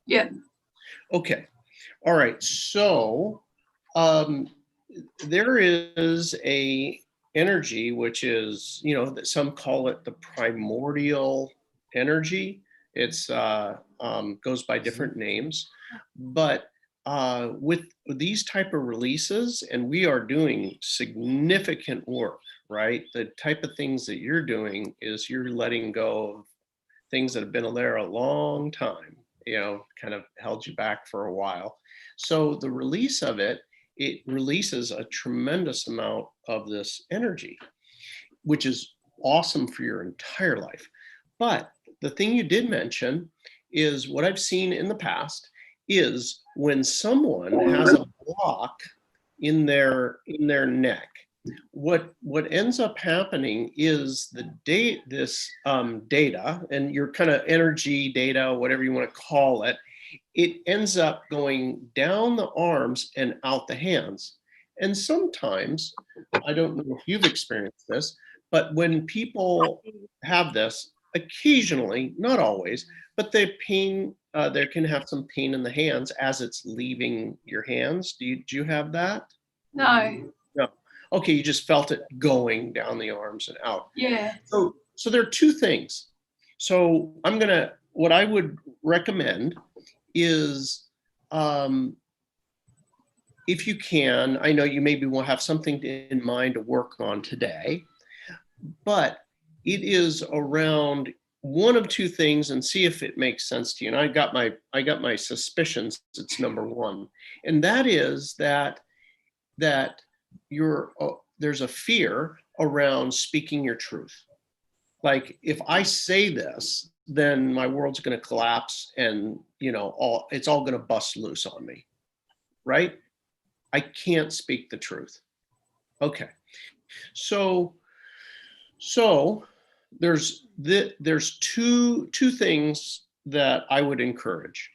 Yeah. Okay. All right. So there is a energy, which is, that some call it the primordial energy. It's goes by different names, but with these type of releases, and we are doing significant work, right? The type of things that you're doing is you're letting go of things that have been there a long time, kind of held you back for a while. So the release of it releases a tremendous amount of this energy, which is awesome for your entire life. But the thing you did mention is what I've seen in the past is when someone has a block in their neck, what ends up happening is this data and your kind of energy data, whatever you want to call it, it ends up going down the arms and out the hands. And sometimes, I don't know if you've experienced this, but when people have this, occasionally, not always, but they there can have some pain in the hands as it's leaving your hands. Do you have that? No. No. Okay, you just felt it going down the arms and out. Yeah. So there are two things. So what I would recommend is, if you can, I know you maybe will have something in mind to work on today, but it is around one of two things, and see if it makes sense to you. And I got my suspicions it's number one, and that is that there's a fear around speaking your truth. Like, if I say this, then my world's going to collapse, and it's all going to bust loose on me, right? I can't speak the truth. Okay, so there's two things that I would encourage.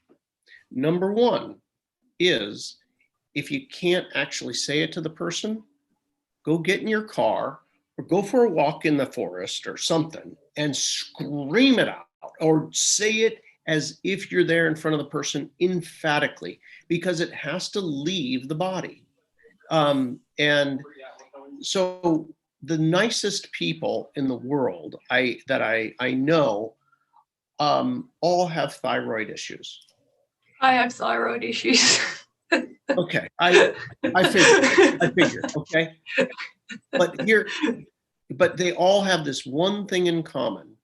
Number one is, if you can't actually say it to the person, go get in your car or go for a walk in the forest or something and scream it out, or say it as if you're there in front of the person emphatically, because it has to leave the body. And so the nicest people in the world that I know all have thyroid issues. I have thyroid issues. Okay, I figured. Okay, but they all have this one thing in common.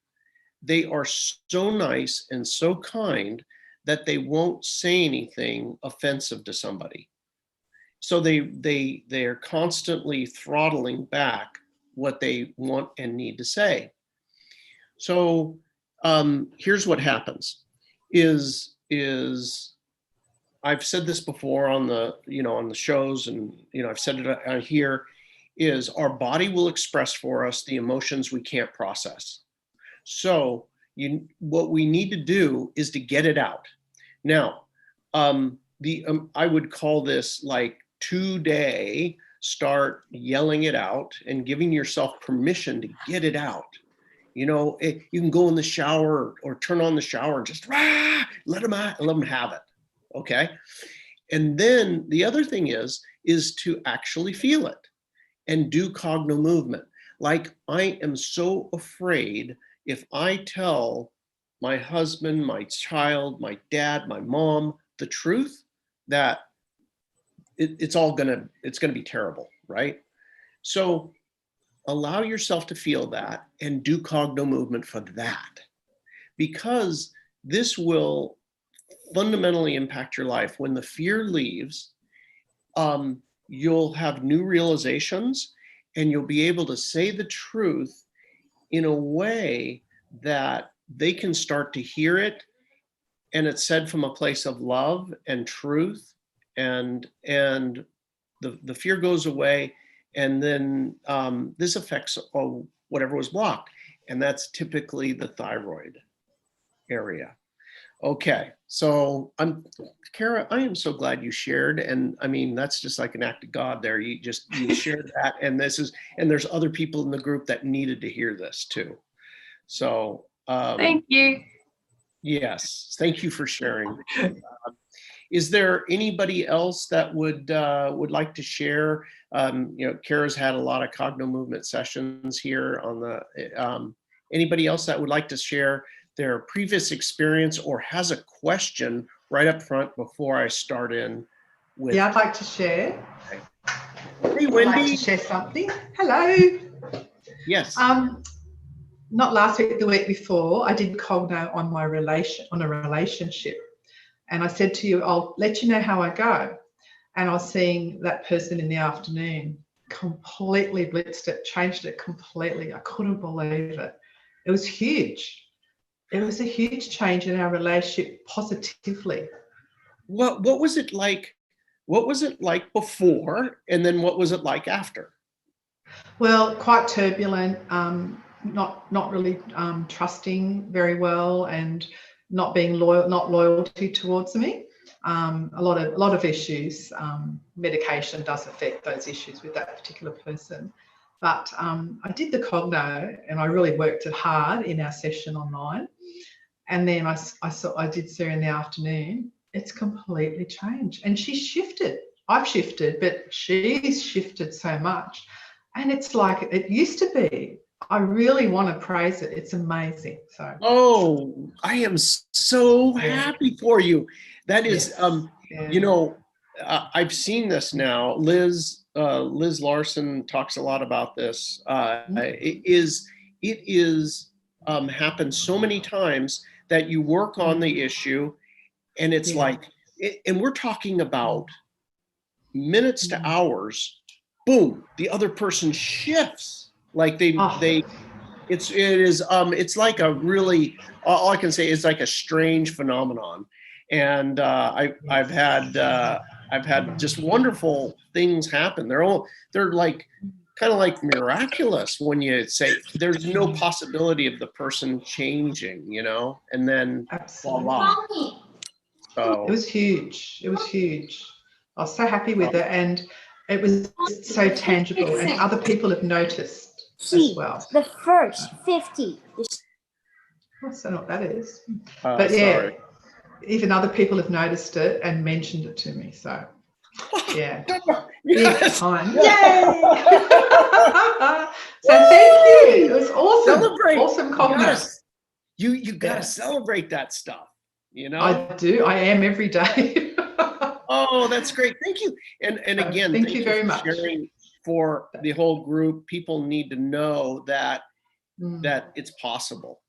They are so nice and so kind that they won't say anything offensive to somebody. So they're constantly throttling back what they want and need to say. So here's what happens: is I've said this before on the shows, and I've said it here, is our body will express for us the emotions we can't process. So what we need to do is to get it out. Now, I would call this like today, start yelling it out and giving yourself permission to get it out. You can go in the shower or turn on the shower and just let them out and let them have it. Okay. And then the other thing is to actually feel it and do cognomovement. Like, I am so afraid if I tell my husband, my child, my dad, my mom the truth, that it's going to be terrible, right? So allow yourself to feel that and do cognomovement for that, because this will fundamentally impact your life. When the fear leaves, you'll have new realizations, and you'll be able to say the truth in a way that they can start to hear it, and it's said from a place of love and truth, and the fear goes away, and then this affects whatever was blocked, and that's typically the thyroid area. Okay, so Kara, I am so glad you shared, and I mean, that's just like an act of God there. You shared that, and there's other people in the group that needed to hear this too. So thank you. Yes, thank you for sharing. Is there anybody else that would like to share? Kara's had a lot of Cognomovement sessions here on the. Anybody else that would like to share their previous experience or has a question right up front before I start in with? Yeah, I'd like to share. Okay. Hey, Wendy. I'd like to share something. Hello. Yes. Not last week, the week before, I did Cogno on a relationship. And I said to you, I'll let you know how I go. And I was seeing that person in the afternoon, completely blitzed it, changed it completely. I couldn't believe it. It was huge. It was a huge change in our relationship positively. What was it like? What was it like before? And then what was it like after? Well, quite turbulent, not really trusting very well, and not being loyalty towards me. A lot of issues. Medication does affect those issues with that particular person. But I did the Cogno and I really worked it hard in our session online. And then I did Sarah in the afternoon. It's completely changed. And she's shifted. I've shifted, but she's shifted so much. And it's like it used to be. I really want to praise it. It's amazing. So. Oh, I am so happy for you. That is, I've seen this now. Liz Larson talks a lot about this. It is happened so many times that you work on the issue, and it's like, and we're talking about minutes to hours. Boom, the other person shifts. Like it's like a really, all I can say is like a strange phenomenon. And I've had just wonderful things happen. They're like kind of like miraculous when you say there's no possibility of the person changing, and then voila. So it was huge. It was huge. I was so happy with it, and it was so tangible, and other people have noticed as well. The first 50. I don't know what that is. But yeah, even other people have noticed it and mentioned it to me. So yeah. Yes. Time. Yay! So thank you. It was awesome. Celebrate. Awesome Cognos. You gotta celebrate that stuff. I do. I am every day. Oh, that's great. Thank you. And again, thank you very much. Sharing for the whole group. People need to know that it's possible,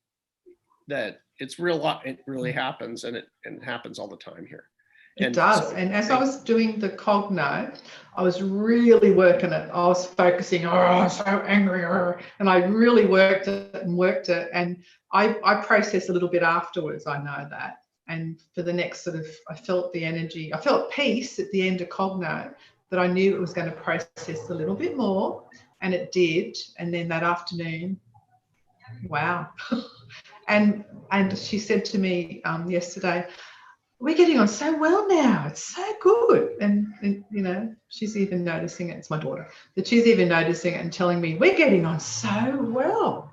that it's real. It really happens, and it happens all the time here. It does. And as I was doing the Cogno, I was really working it. I was focusing, I'm so angry, and I really worked it. And I process a little bit afterwards, I know that. And for the next I felt the energy, I felt peace at the end of Cogno, that I knew it was going to process a little bit more, and it did. And then that afternoon, wow. and she said to me yesterday, we're getting on so well now. It's so good. And she's even noticing it. It's my daughter. That she's even noticing it and telling me we're getting on so well.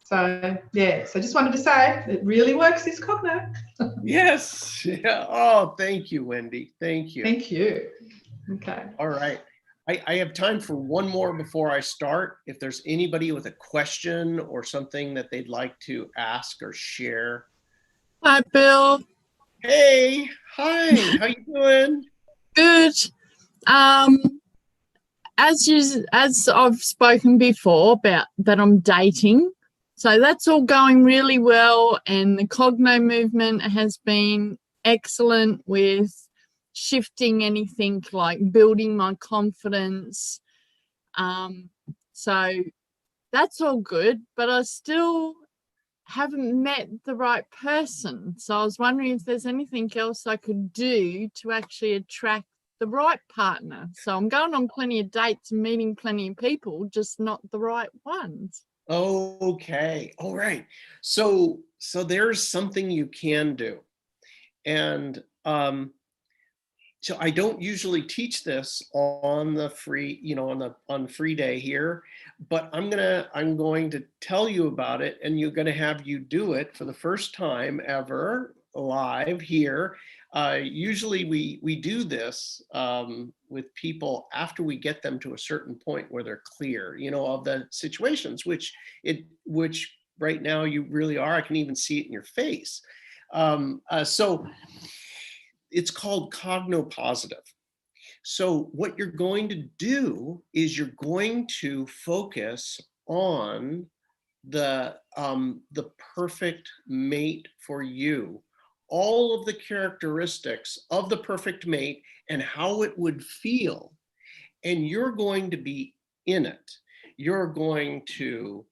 So, yeah. So just wanted to say it really works, this Cogno. Yes. Yeah. Oh, thank you, Wendy. Thank you. Thank you. Okay. All right. I have time for one more before I start. If there's anybody with a question or something that they'd like to ask or share. Hi, Bill. Hey, hi, how you doing? Good. As I've spoken before about that, I'm dating. So that's all going really well, and the Cogno movement has been excellent with shifting anything, like building my confidence. So that's all good, but I still haven't met the right person. So I was wondering if there's anything else I could do to actually attract the right partner. So I'm going on plenty of dates and meeting plenty of people, just not the right ones. Okay. All right. So there's something you can do. And So I don't usually teach this on the free, on free day here, but I'm going to tell you about it, and you're going to have you do it for the first time ever live here. Usually we do this with people after we get them to a certain point where they're clear, of the situations, which right now you really are. I can even see it in your face. So it's called cognopositive. So what you're going to do is you're going to focus on the perfect mate for you, all of the characteristics of the perfect mate and how it would feel. And you're going to be in it. You're going to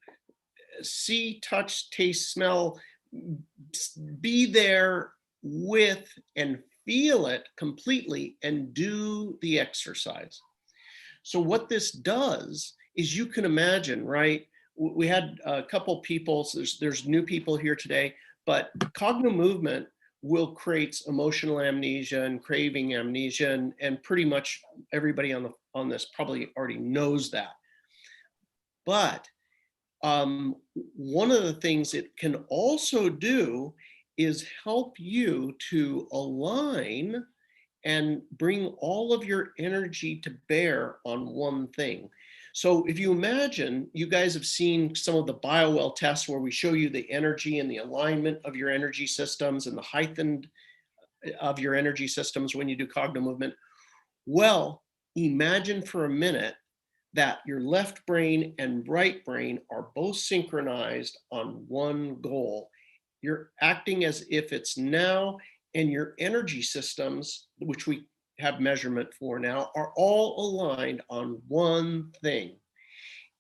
see, touch, taste, smell, be there with and feel it completely and do the exercise. So what this does is, you can imagine, right? We had a couple people, so there's new people here today, but Cognomovement will create emotional amnesia and craving amnesia, and pretty much everybody on this probably already knows that. But one of the things it can also do is help you to align and bring all of your energy to bear on one thing. So if you imagine, you guys have seen some of the BioWell tests where we show you the energy and the alignment of your energy systems and the heightened of your energy systems when you do Cognomovement. Well, imagine for a minute that your left brain and right brain are both synchronized on one goal. You're acting as if it's now, and your energy systems, which we have measurement for now, are all aligned on one thing.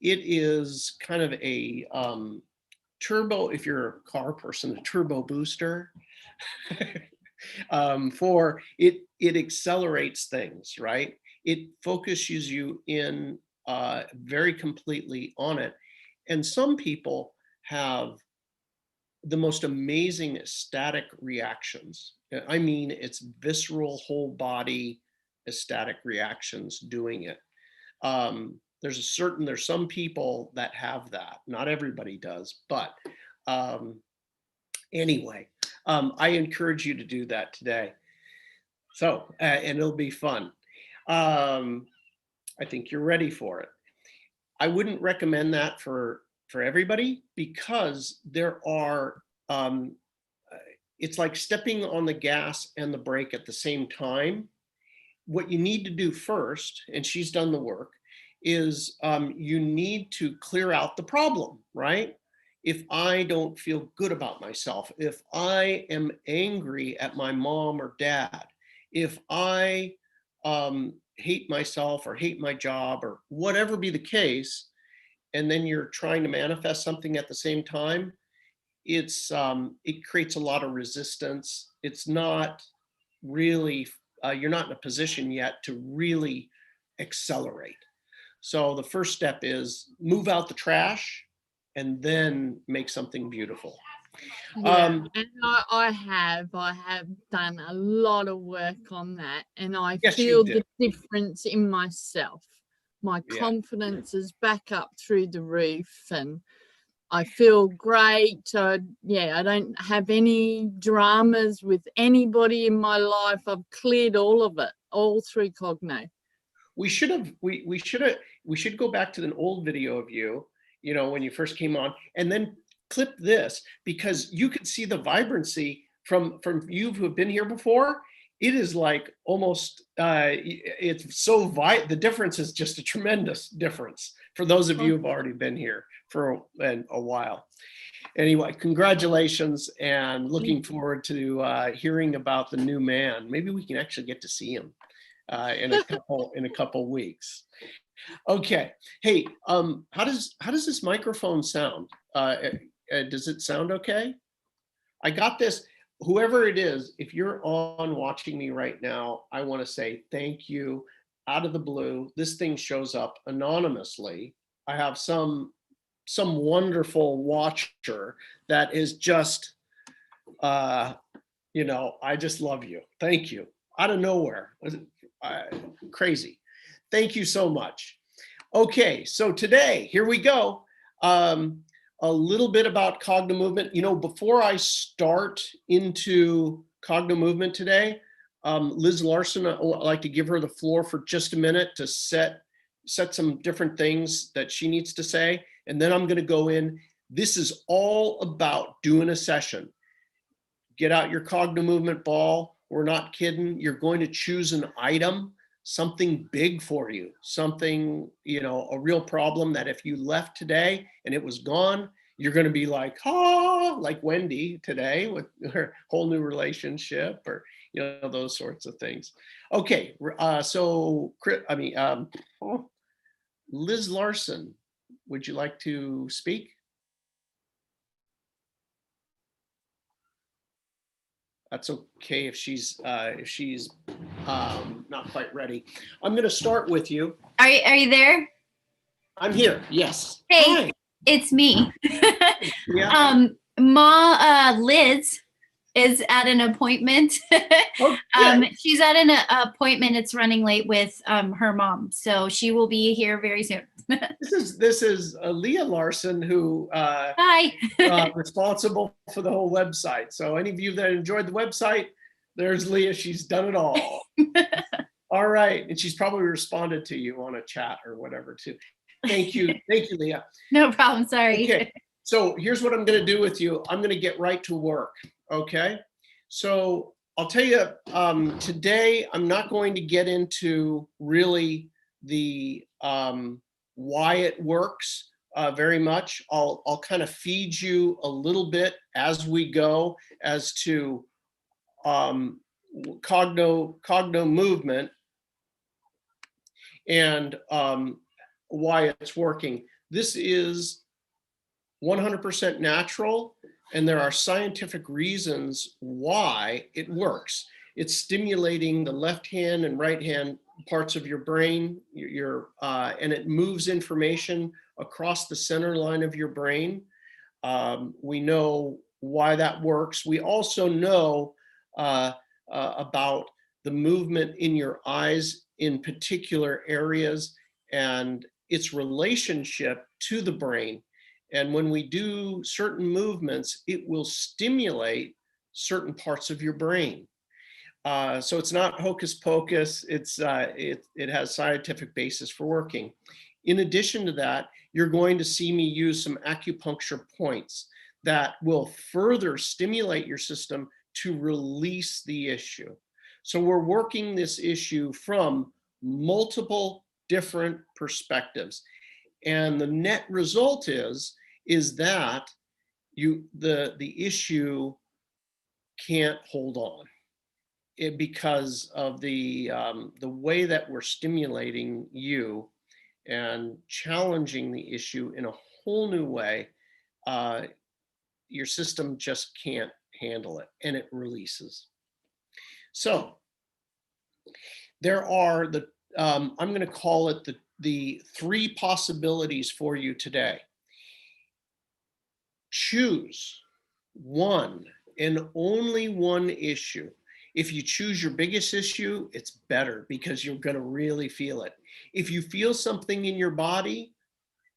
It is kind of a turbo, if you're a car person, a turbo booster. For it accelerates things, right? It focuses you in very completely on it. And some people have the most amazing ecstatic reactions. I mean, it's visceral, whole body ecstatic reactions doing it. There's some people that have that. Not everybody does, but anyway, I encourage you to do that today. So, and it'll be fun. I think you're ready for it. I wouldn't recommend that for everybody, because there are, it's like stepping on the gas and the brake at the same time. What you need to do first, and she's done the work, is you need to clear out the problem, right? If I don't feel good about myself, if I am angry at my mom or dad, if I hate myself or hate my job or whatever be the case, and then you're trying to manifest something at the same time, it creates a lot of resistance. It's not really, you're not in a position yet to really accelerate. So the first step is move out the trash and then make something beautiful. Yeah, and I have done a lot of work on that, and I Yes, you feel did. the difference in myself. My Yeah. confidence is back up through the roof, and I feel great. Yeah, I don't have any dramas with anybody in my life. I've cleared all of it, all through Cogno. We should go back to an old video of you, when you first came on, and then clip this, because you could see the vibrancy from you who have been here before. It is like almost, it's so the difference is just a tremendous difference for those of you who've already been here for a while. Anyway, congratulations, and looking forward to hearing about the new man. Maybe we can actually get to see him in a couple weeks. Okay. Hey, how does this microphone sound? Does it sound okay? I got this. Whoever it is, if you're on watching me right now, I want to say thank you. Out of the blue, this thing shows up anonymously. I have some wonderful watcher that is just, I just love you. Thank you. out of nowhere. Crazy. Thank you so much. Okay, so today, here we go. A little bit about Cognomovement. You know, before I start into Cognomovement today, Liz Larson, I'd like to give her the floor for just a minute to set some different things that she needs to say. And then I'm going to go in. This is all about doing a session. Get out your Cognomovement ball. We're not kidding. You're going to choose an item, something big for you, something, you know, a real problem that if you left today and it was gone, you're going to be like, oh, like Wendy today with her whole new relationship, or, you know, those sorts of things. Okay. Liz Larson, would you like to speak? That's okay if she's not quite ready. I'm going to start with you. Are you there? I'm here. Yes. Hey, Hi. it's me. Yeah. Liz is at an appointment. Oh, good. She's at an appointment. It's running late with her mom, so she will be here very soon. This is Leah Larson, who Hi. responsible for the whole website. So any of you that enjoyed the website, there's Leah. She's done it all. All right, and she's probably responded to you on a chat or whatever too. Thank you, Leah. No problem. Sorry. Okay, so here's what I'm going to do with you. I'm going to get right to work. Okay, so I'll tell you today. I'm not going to get into really the why it works very much. I'll kind of feed you a little bit as we go as to Cognomovement and why it's working. This is 100% natural, and there are scientific reasons why it works. It's stimulating the left hand and right hand parts of your brain, and it moves information across the center line of your brain. We know why that works. We also know about the movement in your eyes in particular areas and its relationship to the brain. And when we do certain movements, it will stimulate certain parts of your brain. So it's not hocus pocus. It has scientific basis for working. In addition to that, you're going to see me use some acupuncture points that will further stimulate your system to release the issue. So we're working this issue from multiple different perspectives. And the net result is that the issue can't hold on. Because of the way that we're stimulating you and challenging the issue in a whole new way, your system just can't handle it, and it releases. So there are I'm going to call it the three possibilities for you today. Choose one and only one issue. If you choose your biggest issue, it's better because you're going to really feel it. If you feel something in your body,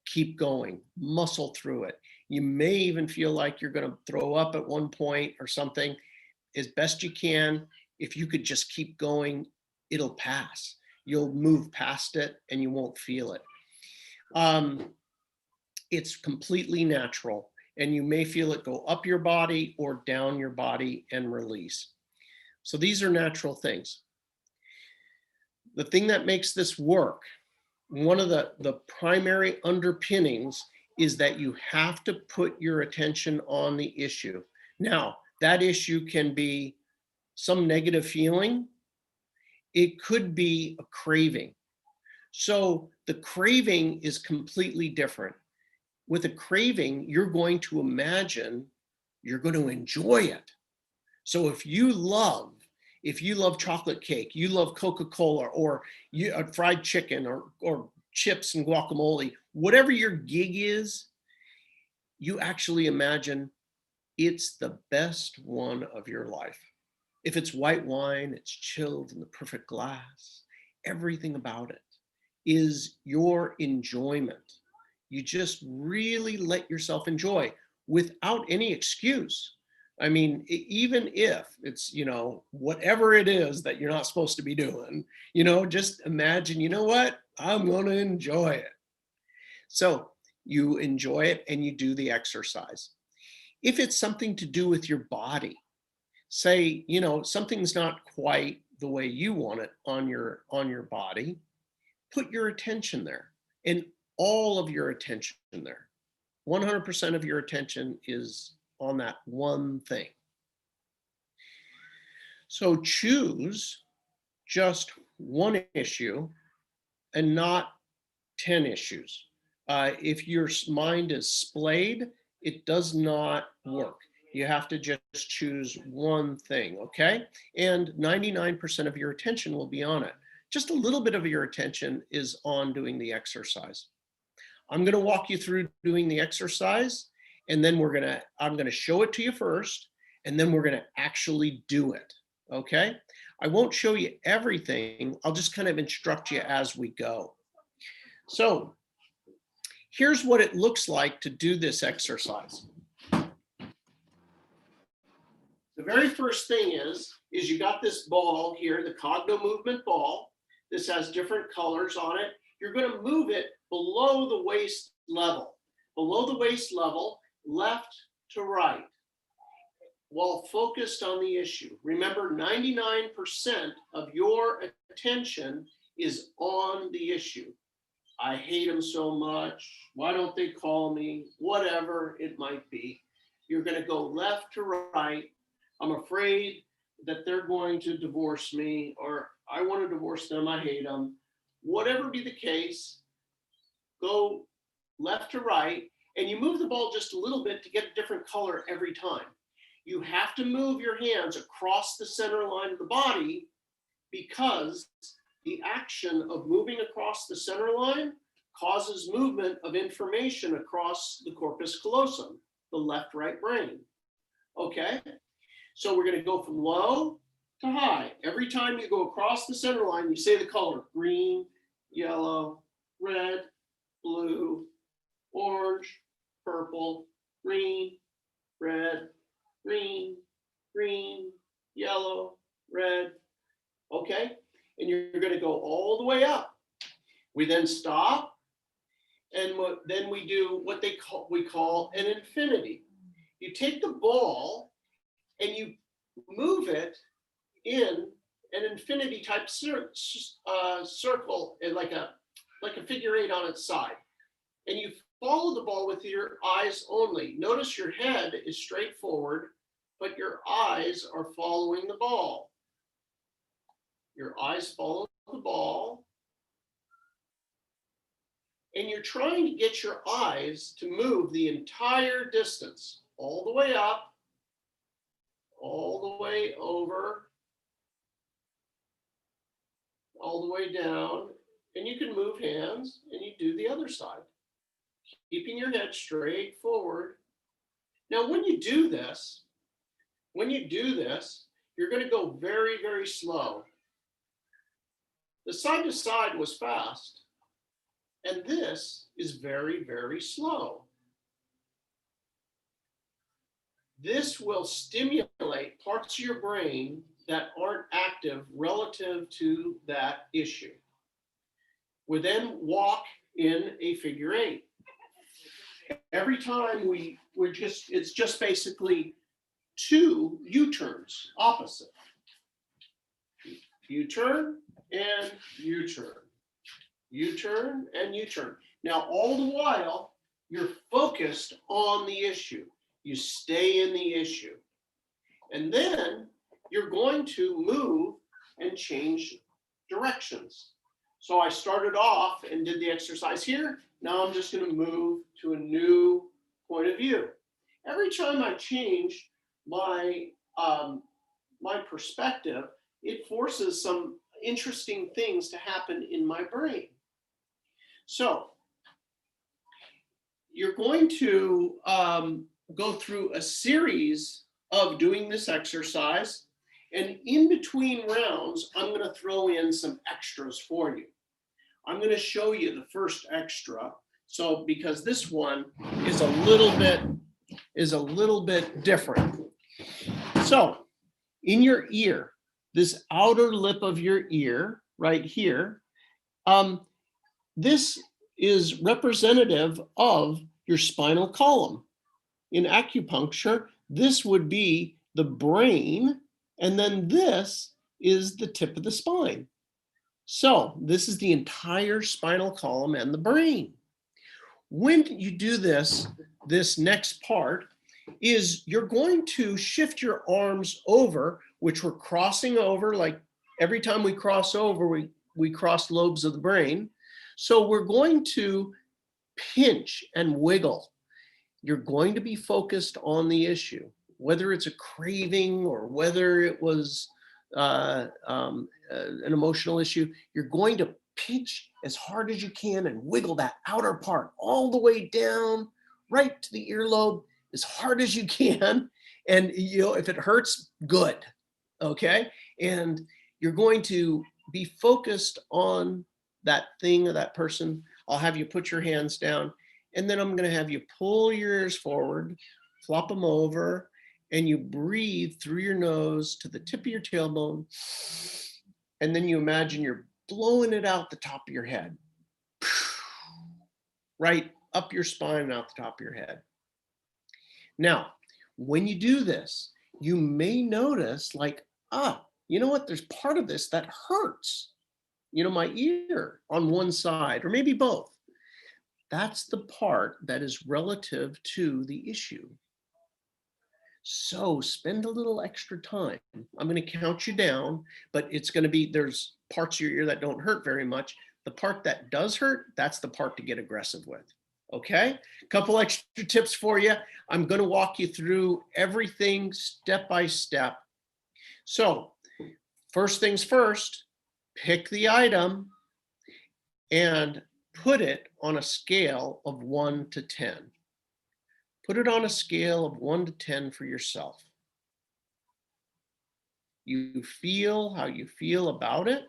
keep going, muscle through it. You may even feel like you're going to throw up at one point or something. As best you can, if you could just keep going, it'll pass. You'll move past it and you won't feel it. It's completely natural, and you may feel it go up your body or down your body and release. So these are natural things. The thing that makes this work, one of the primary underpinnings is that you have to put your attention on the issue. Now, that issue can be some negative feeling. It could be a craving. So the craving is completely different. With a craving, you're going to imagine you're going to enjoy it. So if you love chocolate cake, you love Coca-Cola, or fried chicken, or chips and guacamole, whatever your gig is, you actually imagine it's the best one of your life. If it's white wine, it's chilled in the perfect glass. Everything about it is your enjoyment. You just really let yourself enjoy without any excuse. I mean, even if it's, whatever it is that you're not supposed to be doing, just imagine, you know what? I'm going to enjoy it. So you enjoy it and you do the exercise. If it's something to do with your body, say, something's not quite the way you want it on your body, put your attention there, and all of your attention there. 100% of your attention is on that one thing. So choose just one issue and not 10 issues. If your mind is splayed, it does not work. You have to just choose one thing, okay? And 99% of your attention will be on it. Just a little bit of your attention is on doing the exercise. I'm going to walk you through doing the exercise, and then I'm going to show it to you first, and then we're going to actually do it, okay? I won't show you everything. I'll just kind of instruct you as we go. So here's what it looks like to do this exercise. The very first thing is you got this ball here, the Cognomovement ball. This has different colors on it. You're going to move it below the waist level. Below the waist level, left to right, while focused on the issue. Remember, 99% of your attention is on the issue. I hate them so much. Why don't they call me? Whatever it might be. You're going to go left to right. I'm afraid that they're going to divorce me, or I want to divorce them. I hate them. Whatever be the case, go left to right, and you move the ball just a little bit to get a different color every time. You have to move your hands across the center line of the body, because the action of moving across the center line causes movement of information across the corpus callosum, the left-right brain. Okay? So we're going to go from low to high. Every time you go across the center line, you say the color: green, yellow, red, blue, orange, purple, green, red, green, green, yellow, red. Okay? And you're going to go all the way up. We then stop, and then we do what we call an infinity. You take the ball and you move it in an infinity type circle, and like a figure 8 on its side. And you follow the ball with your eyes only. Notice your head is straight forward, but your eyes are following the ball. Your eyes follow the ball, and you're trying to get your eyes to move the entire distance, all the way up, all the way over, all the way down, and you can move hands, and you do the other side, keeping your head straight forward. Now, when you do this, you're going to go very, very slow. The side to side was fast, and this is very, very slow. This will stimulate parts of your brain that aren't active relative to that issue. We then walk in a figure 8. Every time it's just basically 2 U-turns, opposite. U-turn and U-turn. U-turn and U-turn. Now, all the while, you're focused on the issue. You stay in the issue. And then you're going to move and change directions. So I started off and did the exercise here. Now I'm just going to move to a new point of view. Every time I change my perspective, it forces some interesting things to happen in my brain. So you're going to go through a series of doing this exercise, And in between rounds, I'm going to throw in some extras for you. I'm going to show you the first extra. So because this one is a little bit different. So in your ear, this outer lip of your ear right here, this is representative of your spinal column. In acupuncture, this would be the brain, and then this is the tip of the spine. So this is the entire spinal column and the brain. When you do this next part is you're going to shift your arms over, which we're crossing over, like every time we cross over, we cross lobes of the brain. So we're going to pinch and wiggle. You're going to be focused on the issue, whether it's a craving or whether it was an emotional issue. You're going to pinch as hard as you can and wiggle that outer part all the way down right to the earlobe as hard as you can. And if it hurts, good. Okay. And you're going to be focused on that thing or that person. I'll have you put your hands down, and then I'm going to have you pull your ears forward, flop them over, and you breathe through your nose to the tip of your tailbone. And then you imagine you're blowing it out the top of your head, right up your spine and out the top of your head. Now, when you do this, you may notice like, you know what? There's part of this that hurts, my ear on one side, or maybe both. That's the part that is relative to the issue. So spend a little extra time. I'm going to count you down, but it's going to be, there's parts of your ear that don't hurt very much. The part that does hurt, that's the part to get aggressive with. Okay? A couple extra tips for you. I'm going to walk you through everything step by step. So first things first, pick the item and put it on a scale of 1 to 10. Put it on a scale of 1 to 10 for yourself. You feel how you feel about it,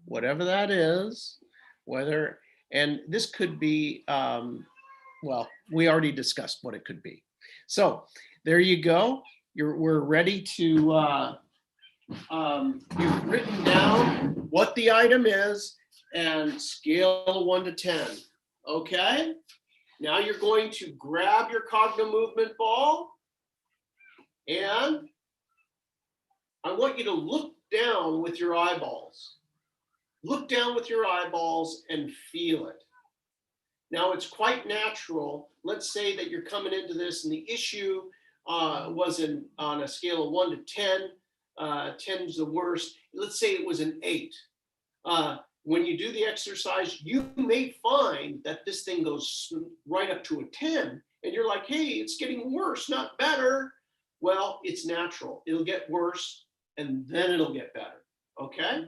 whatever that is, and this could be, well, we already discussed what it could be. So there you go. We're ready to, you've written down what the item is and scale of 1 to 10, okay? Now you're going to grab your Cognomovement ball, and I want you to look down with your eyeballs. Look down with your eyeballs and feel it. Now it's quite natural. Let's say that you're coming into this and the issue was on a scale of 1 to 10. 10 is the worst. Let's say it was an 8. When you do the exercise, you may find that this thing goes right up to a 10, and you're like, hey, it's getting worse, not better. Well, it's natural. It'll get worse, and then it'll get better, okay?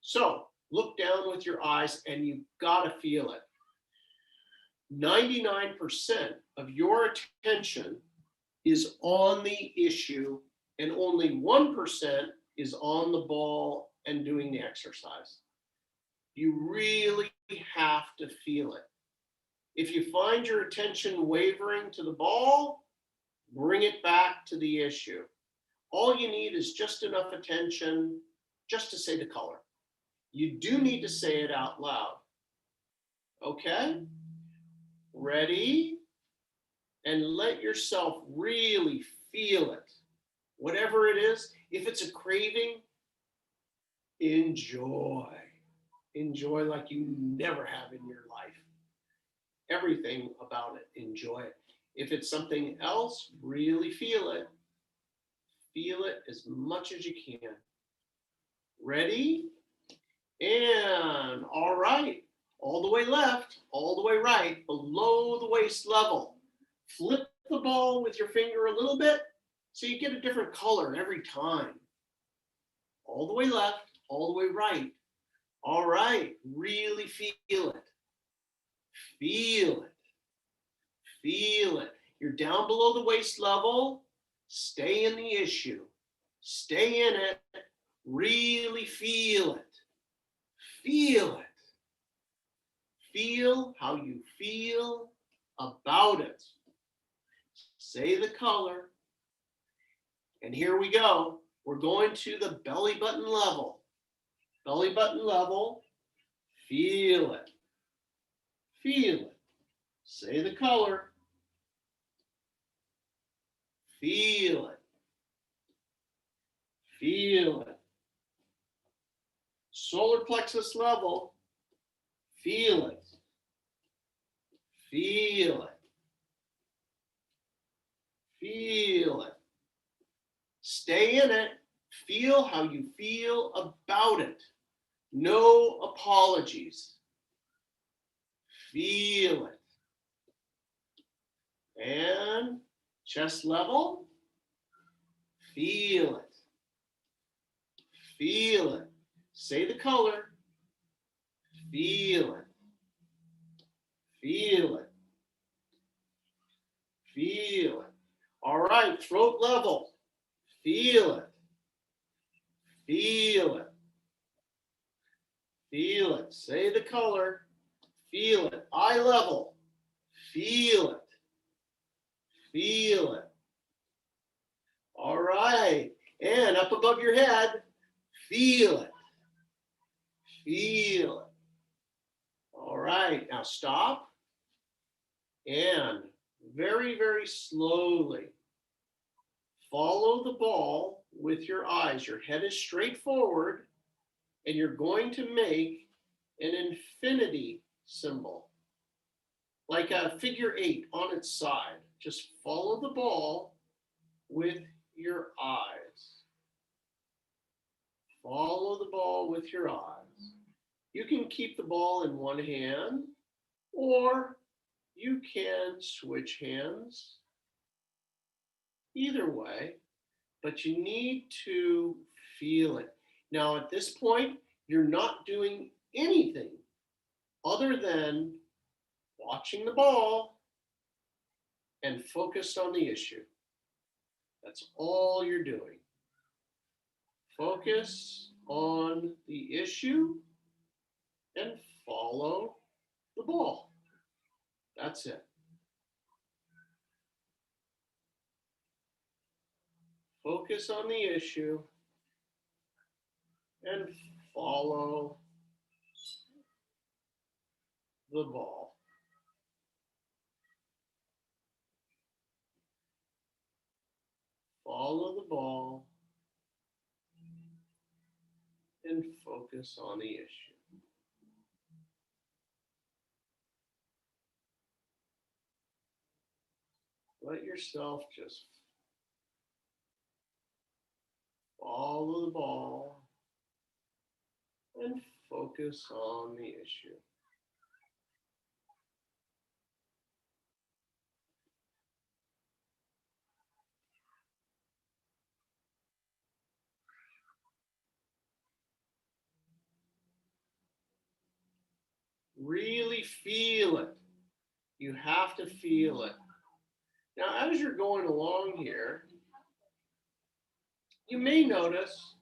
So look down with your eyes, and you've got to feel it. 99% of your attention is on the issue, and only 1% is on the ball and doing the exercise. You really have to feel it. If you find your attention wavering to the ball, bring it back to the issue. All you need is just enough attention just to say the color. You do need to say it out loud. Okay? Ready? And let yourself really feel it. Whatever it is, if it's a craving, enjoy. Enjoy like you never have in your life. Everything about it, enjoy it. If it's something else, really feel it. Feel it as much as you can. Ready? And all right. All the way left, all the way right, below the waist level. Flip the ball with your finger a little bit so you get a different color every time. All the way left, all the way right. All right, really feel it. Feel it. Feel it. You're down below the waist level. Stay in the issue. Stay in it. Really feel it. Feel it. Feel how you feel about it. Say the color. And here we go. We're going to the belly button level. Belly button level. Feel it. Feel it. Say the color. Feel it. Feel it. Solar plexus level. Feel it. Feel it. Feel it. Stay in it. Feel how you feel about it. No apologies. Feel it. And chest level. Feel it. Feel it. Say the color. Feel it. Feel it. Feel it. All right, throat level. Feel it. Feel it. Feel it. Say the color. Feel it. Eye level. Feel it. Feel it. All right. And up above your head. Feel it. Feel it. All right. Now stop. And very, very slowly follow the ball with your eyes. Your head is straight forward, and you're going to make an infinity symbol, like a figure 8 on its side. Just follow the ball with your eyes. Follow the ball with your eyes. You can keep the ball in one hand, or you can switch hands. Either way, but you need to feel it. Now, at this point, you're not doing anything other than watching the ball and focused on the issue. That's all you're doing. Focus on the issue and follow the ball. That's it. Focus on the issue and follow the ball. Follow the ball and focus on the issue. Let yourself just follow the ball and focus on the issue. Really feel it. You have to feel it. Now, as you're going along here, you may notice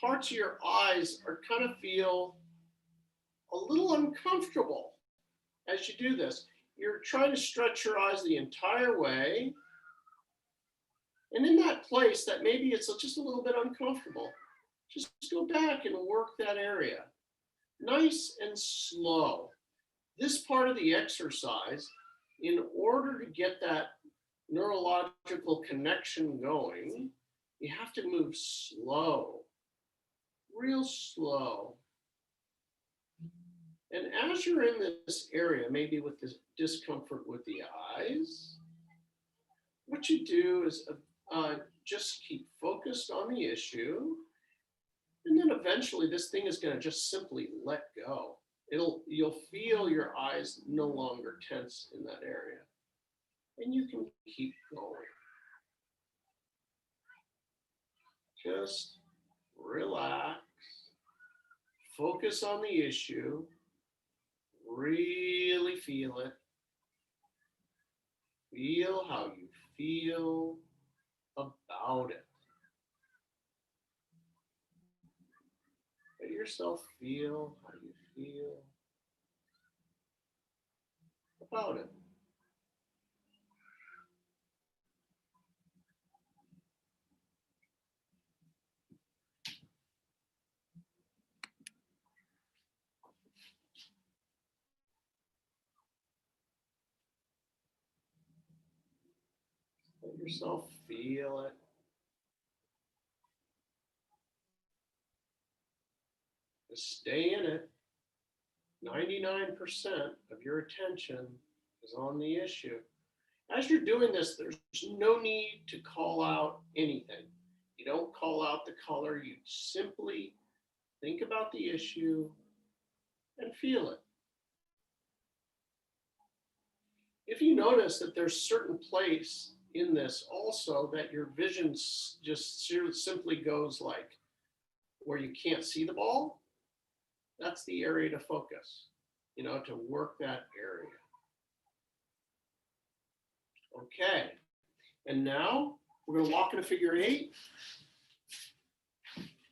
parts of your eyes are kind of feel a little uncomfortable as you do this. You're trying to stretch your eyes the entire way. And in that place that maybe it's just a little bit uncomfortable, just go back and work that area. Nice and slow. This part of the exercise, in order to get that neurological connection going, you have to move slow, real slow. And as you're in this area, maybe with this discomfort with the eyes, what you do is just keep focused on the issue. And then eventually this thing is going to just simply let go. You'll feel your eyes no longer tense in that area. And you can keep going. Just relax. Focus on the issue. Really feel it. Feel how you feel about about it. Let yourself feel how you feel about it. Let yourself feel it. Just stay in it. 99% of your attention is on the issue. As you're doing this, there's no need to call out anything. You don't call out the color. You simply think about the issue and feel it. If you notice that there's certain place in this also that your vision just simply goes like where you can't see the ball, that's the area to focus, to work that area. Okay, and now we're going to walk in a figure eight.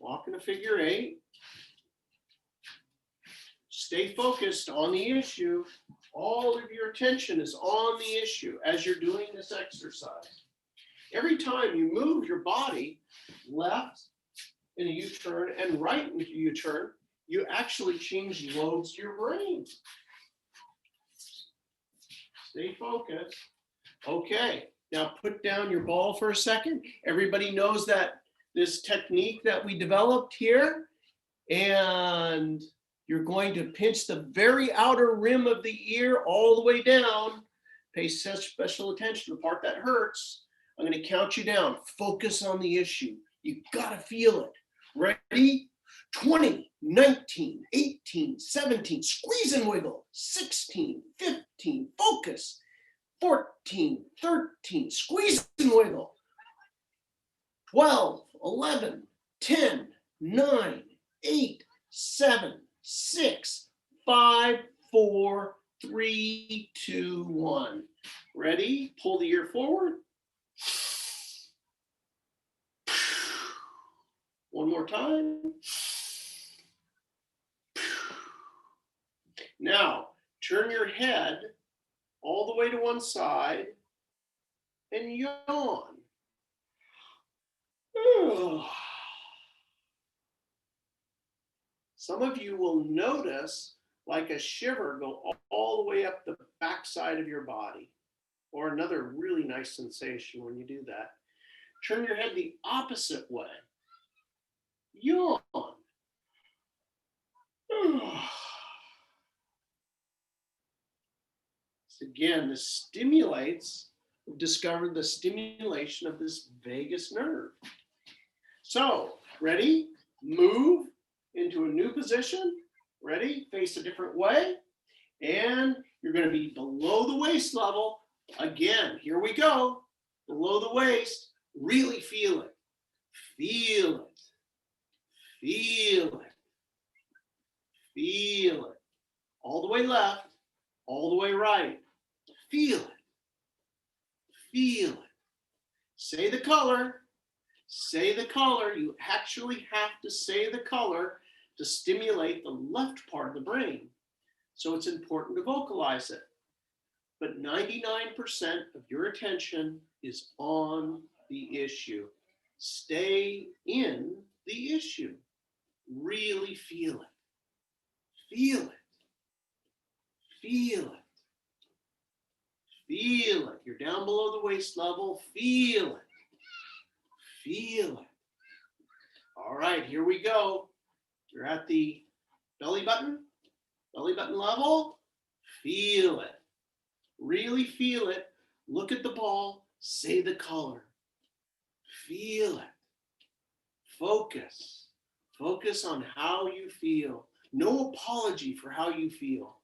Walk in a figure eight. Stay focused on the issue. All of your attention is on the issue as you're doing this exercise. Every time you move your body left in a U-turn and right in a U-turn, you actually change loads to your brain. Stay focused. Okay, now put down your ball for a second. Everybody knows that this technique that we developed here, and you're going to pinch the very outer rim of the ear all the way down. Pay such special attention to the part that hurts. I'm going to count you down. Focus on the issue. You got to feel it. Ready? 20, 19, 18, 17, squeeze and wiggle. 16, 15, focus. 14, 13, squeeze and wiggle. 12, 11, 10, 9, 8, 7, 6, 5, 4, 3, 2, 1. Ready? Pull the ear forward. One more time. Now, turn your head all the way to one side and yawn. Some of you will notice like a shiver go all the way up the backside of your body, or another really nice sensation when you do that. Turn your head the opposite way. Yawn. So again, this stimulates, we've discovered the stimulation of this vagus nerve. So, ready? Move into a new position. Ready? Face a different way. And you're going to be below the waist level. Again, here we go. Below the waist. Really feel it. Feel it. Feel it. Feel it. All the way left. All the way right. Feel it. Feel it. Say the color. Say the color. You actually have to say the color to stimulate the left part of the brain. So it's important to vocalize it. But 99% of your attention is on the issue. Stay in the issue. Really feel it. Feel it. Feel it. Feel it. You're down below the waist level. Feel it. Feel it. All right, here we go. You're at the belly button level. Feel it. Really feel it. Look at the ball. Say the color. Feel it. Focus. Focus on how you feel. No apology for how you feel.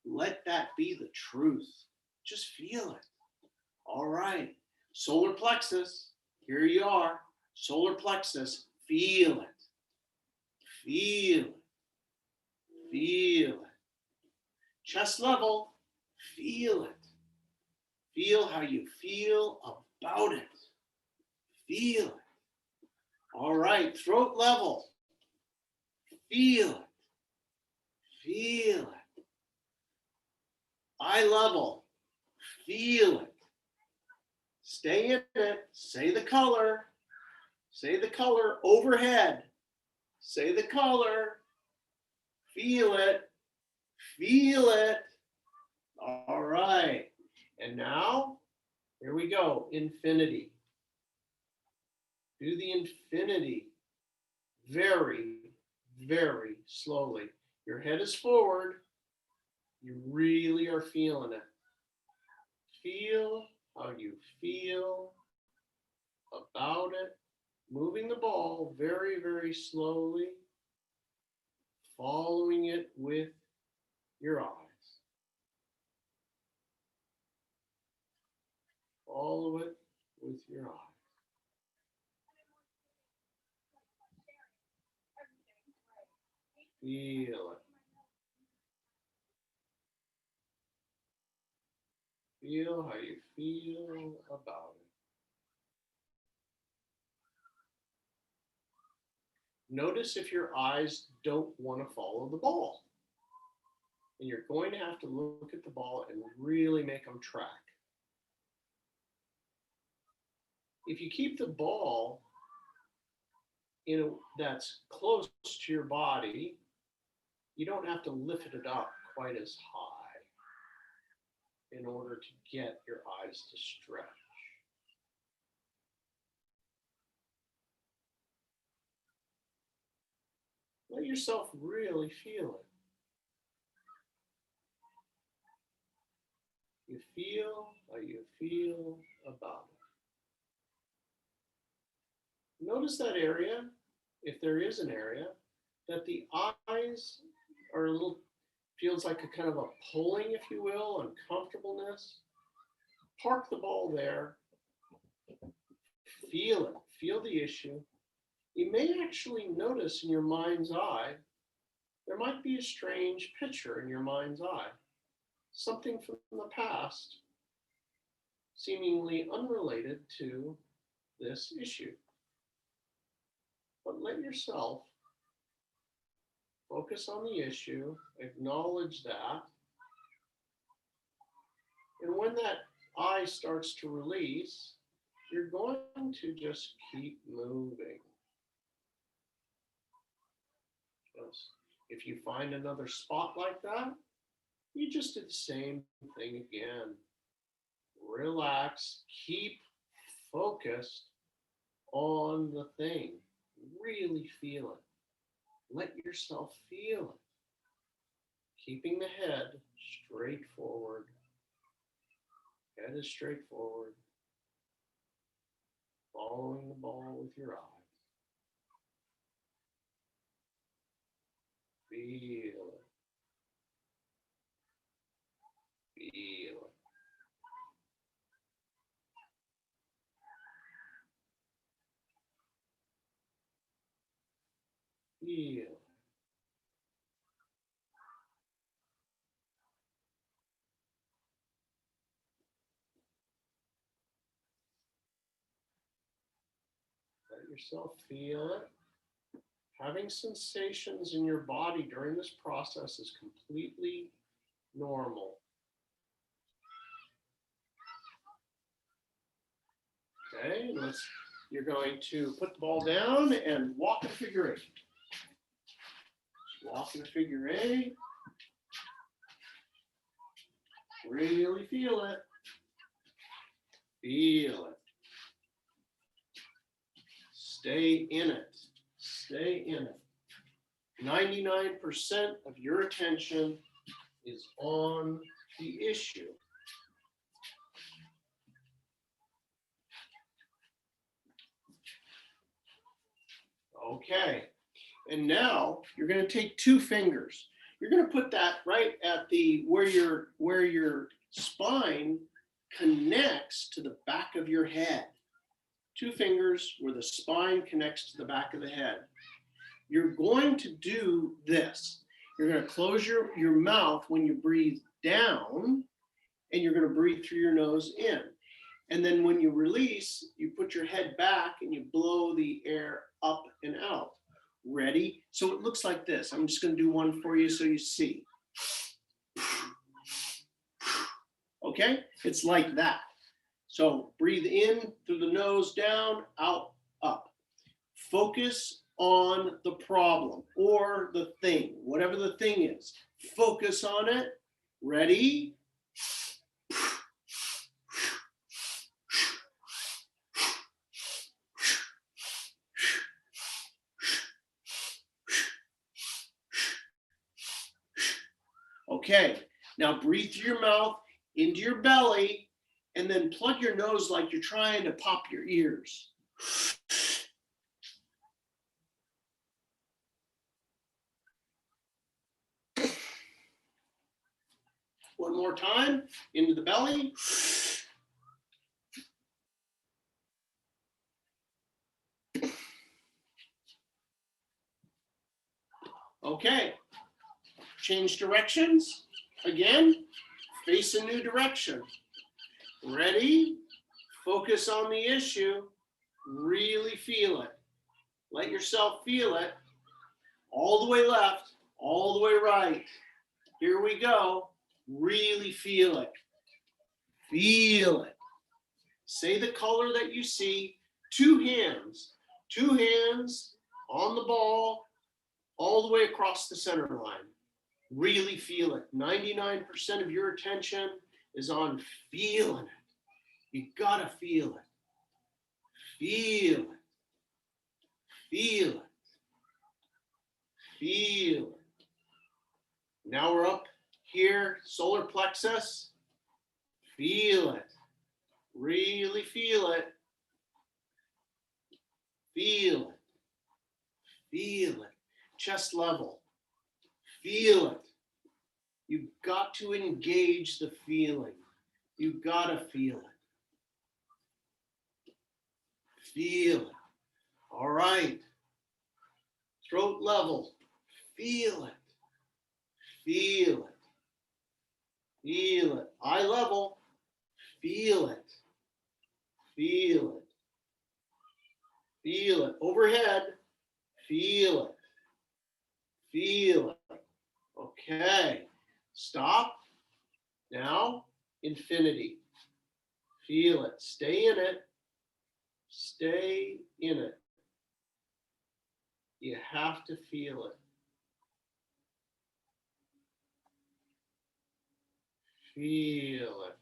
Let that be the truth. Just feel it. All right. Solar plexus. Here you are. Solar plexus. Feel it. Feel it. Feel it. Chest level. Feel it. Feel how you feel about it. Feel it. All right, throat level. Feel it. Feel it. Eye level. Feel it. Stay in it. Say the color. Say the color. Overhead. Say the color. Feel it. Feel it. All right. And now, here we go. Infinity. Do the infinity very, very slowly. Your head is forward. You really are feeling it. Feel how you feel about it. Moving the ball very, very slowly. Following it with your eyes. Follow it with your eyes. Feel it. Feel how you feel about it. Notice if your eyes don't want to follow the ball. And you're going to have to look at the ball and really make them track. If you keep the ball that's close to your body, you don't have to lift it up quite as high in order to get your eyes to stretch. Let yourself really feel it. You feel how you feel about it. Notice that area, if there is an area, that the eyes are a little, feels like a kind of a pulling, if you will, uncomfortableness. Park the ball there. Feel it. Feel the issue. You may actually notice in your mind's eye, there might be a strange picture in your mind's eye. Something from the past, seemingly unrelated to this issue. But let yourself focus on the issue, acknowledge that, and when that eye starts to release, you're going to just keep moving. Just, if you find another spot like that, you just do the same thing again. Relax, keep focused on the thing. Really feel it. Let yourself feel it. Keeping the head straight forward. Head is straight forward. Following the ball with your eyes. Feel it. Feel it. Feel it. Let yourself feel it. Having sensations in your body during this process is completely normal. Okay, you're going to put the ball down and walk in a figure eight. Walk in a figure eight. Really feel it. Feel it. Stay in it. Stay in it. 99% of your attention is on the issue. Okay, and now you're going to take two fingers. You're going to put that right at the where your spine connects to the back of your head. Two fingers where the spine connects to the back of the head. You're going to do this. You're going to close your mouth when you breathe down, and you're going to breathe through your nose in. And then when you release, you put your head back and you blow the air up and out. Ready? So it looks like this. I'm just going to do one for you so you see. Okay? It's like that. So breathe in through the nose, down, out, up. Focus on the problem or the thing, whatever the thing is. Focus on it. Ready? Okay, now breathe through your mouth into your belly and then plug your nose like you're trying to pop your ears. One more time, into the belly. Okay, change directions. Again, face a new direction. Ready? Focus on the issue. Really feel it. Let yourself feel it. All the way left, all the way right. Here we go. Really feel it. Feel it. Say the color that you see. Two hands on the ball, all the way across the center line. Really feel it. 99% of your attention is on feeling it. You gotta feel it. Feel it. Feel it. Feel it. Now we're up here, solar plexus. Feel it. Really feel it. Feel it. Feel it. Chest level. Feel it. You've got to engage the feeling. You've got to feel it. Feel it. All right. Throat level. Feel it. Feel it. Feel it. Eye level. Feel it. Feel it. Feel it. Overhead. Feel it. Feel it. Okay. Stop. Now, infinity. Feel it. Stay in it. Stay in it. You have to feel it. Feel it.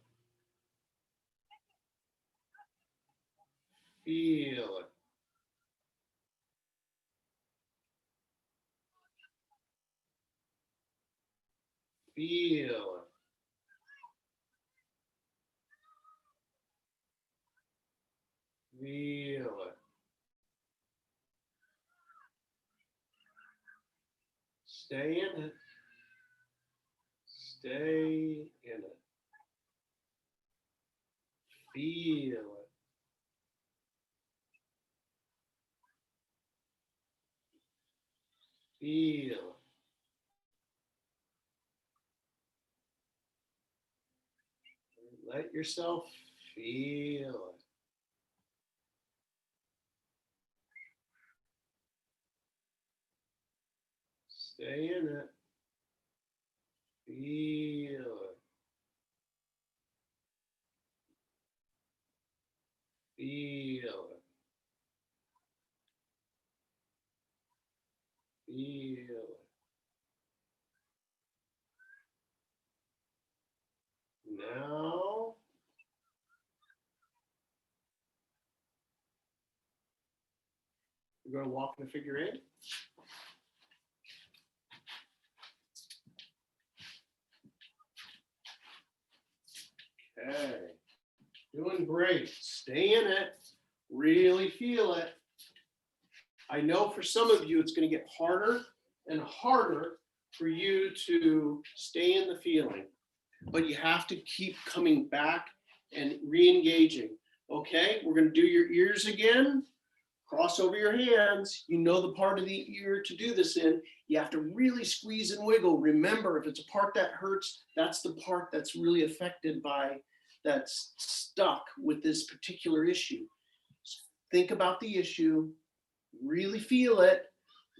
Feel it. Feel it. Feel it. Stay in it. Stay in it. Feel it. Feel it. Let yourself feel it. Stay in it. Feel it. Feel it. Feel it. Now, we're going to walk in a figure eight. Okay, doing great. Stay in it. Really feel it. I know for some of you, it's going to get harder and harder for you to stay in the feeling, but you have to keep coming back and re-engaging. Okay, we're going to do your ears again. Cross over your hands. You know the part of the ear to do this in. You have to really squeeze and wiggle. Remember, if it's a part that hurts, that's the part that's really affected by that's stuck with this particular issue. Think about the issue, really feel it.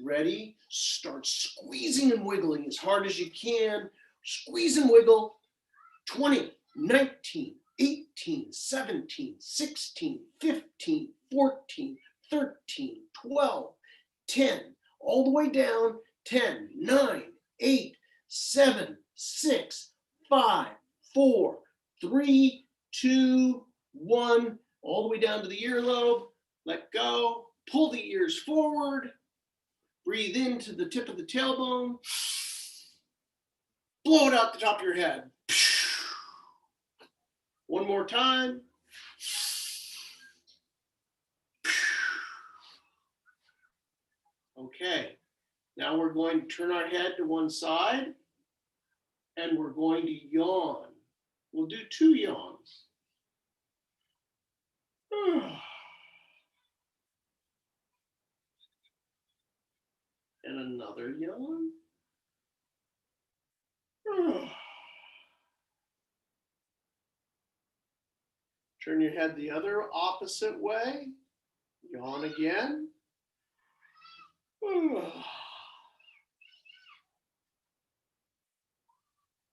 Ready? Start squeezing and wiggling as hard as you can. Squeeze and wiggle. 20, 19, 18, 17, 16, 15, 14, 13, 12, 10, all the way down. 10, 9, 8, 7, 6, 5, 4, 3, 2, 1, all the way down to the earlobe. Let go. Pull the ears forward. Breathe into the tip of the tailbone. Blow it out the top of your head. One more time. Okay, now we're going to turn our head to one side and we're going to yawn. We'll do 2 yawns. And another yawn. Turn your head the other opposite way. Yawn again.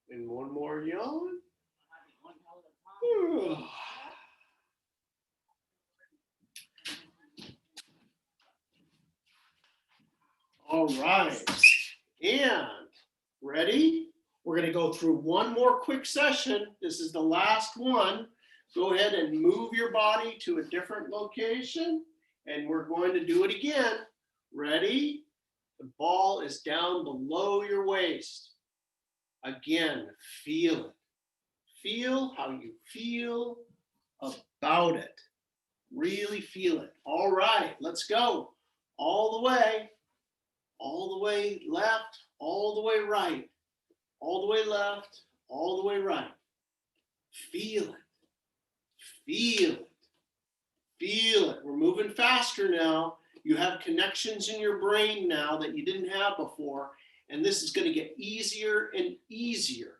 And one more yawn. All right. And ready? We're going to go through one more quick session. This is the last one. Go ahead and move your body to a different location. And we're going to do it again. Ready? The ball is down below your waist. Again, feel it. Feel how you feel about it. Really feel it. All right, let's go. All the way left, all the way right, all the way left, all the way right. Feel it. Feel it. Feel it. We're moving faster now. You have connections in your brain now that you didn't have before. And this is going to get easier and easier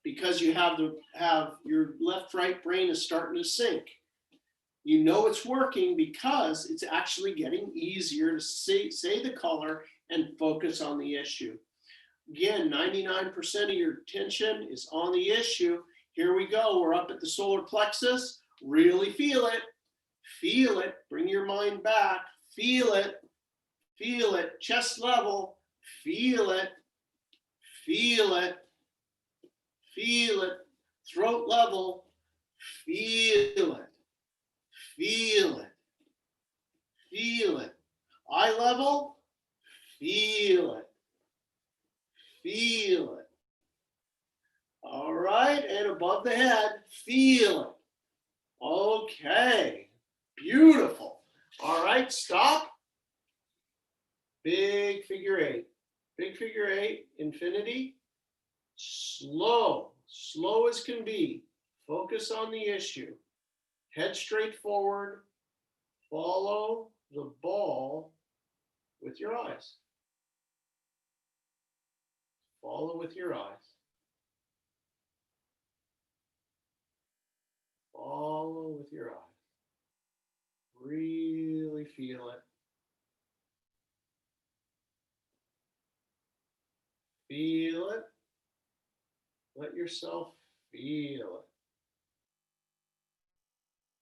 because you have your left-right brain is starting to sync. You know it's working because it's actually getting easier to say the color and focus on the issue. Again, 99% of your attention is on the issue. Here we go. We're up at the solar plexus. Really feel it. Feel it. Bring your mind back. Feel it. Feel it. Chest level. Feel it. Feel it. Feel it. Throat level. Feel it. Feel it. Feel it. Eye level. Feel it. Feel it. All right, and above the head, feel it. Okay, beautiful. All right, stop. Big figure 8. Big figure 8, infinity. Slow, slow as can be. Focus on the issue. Head straight forward. Follow the ball with your eyes. Follow with your eyes. Follow with your eyes. Really feel it. Feel it. Let yourself feel it.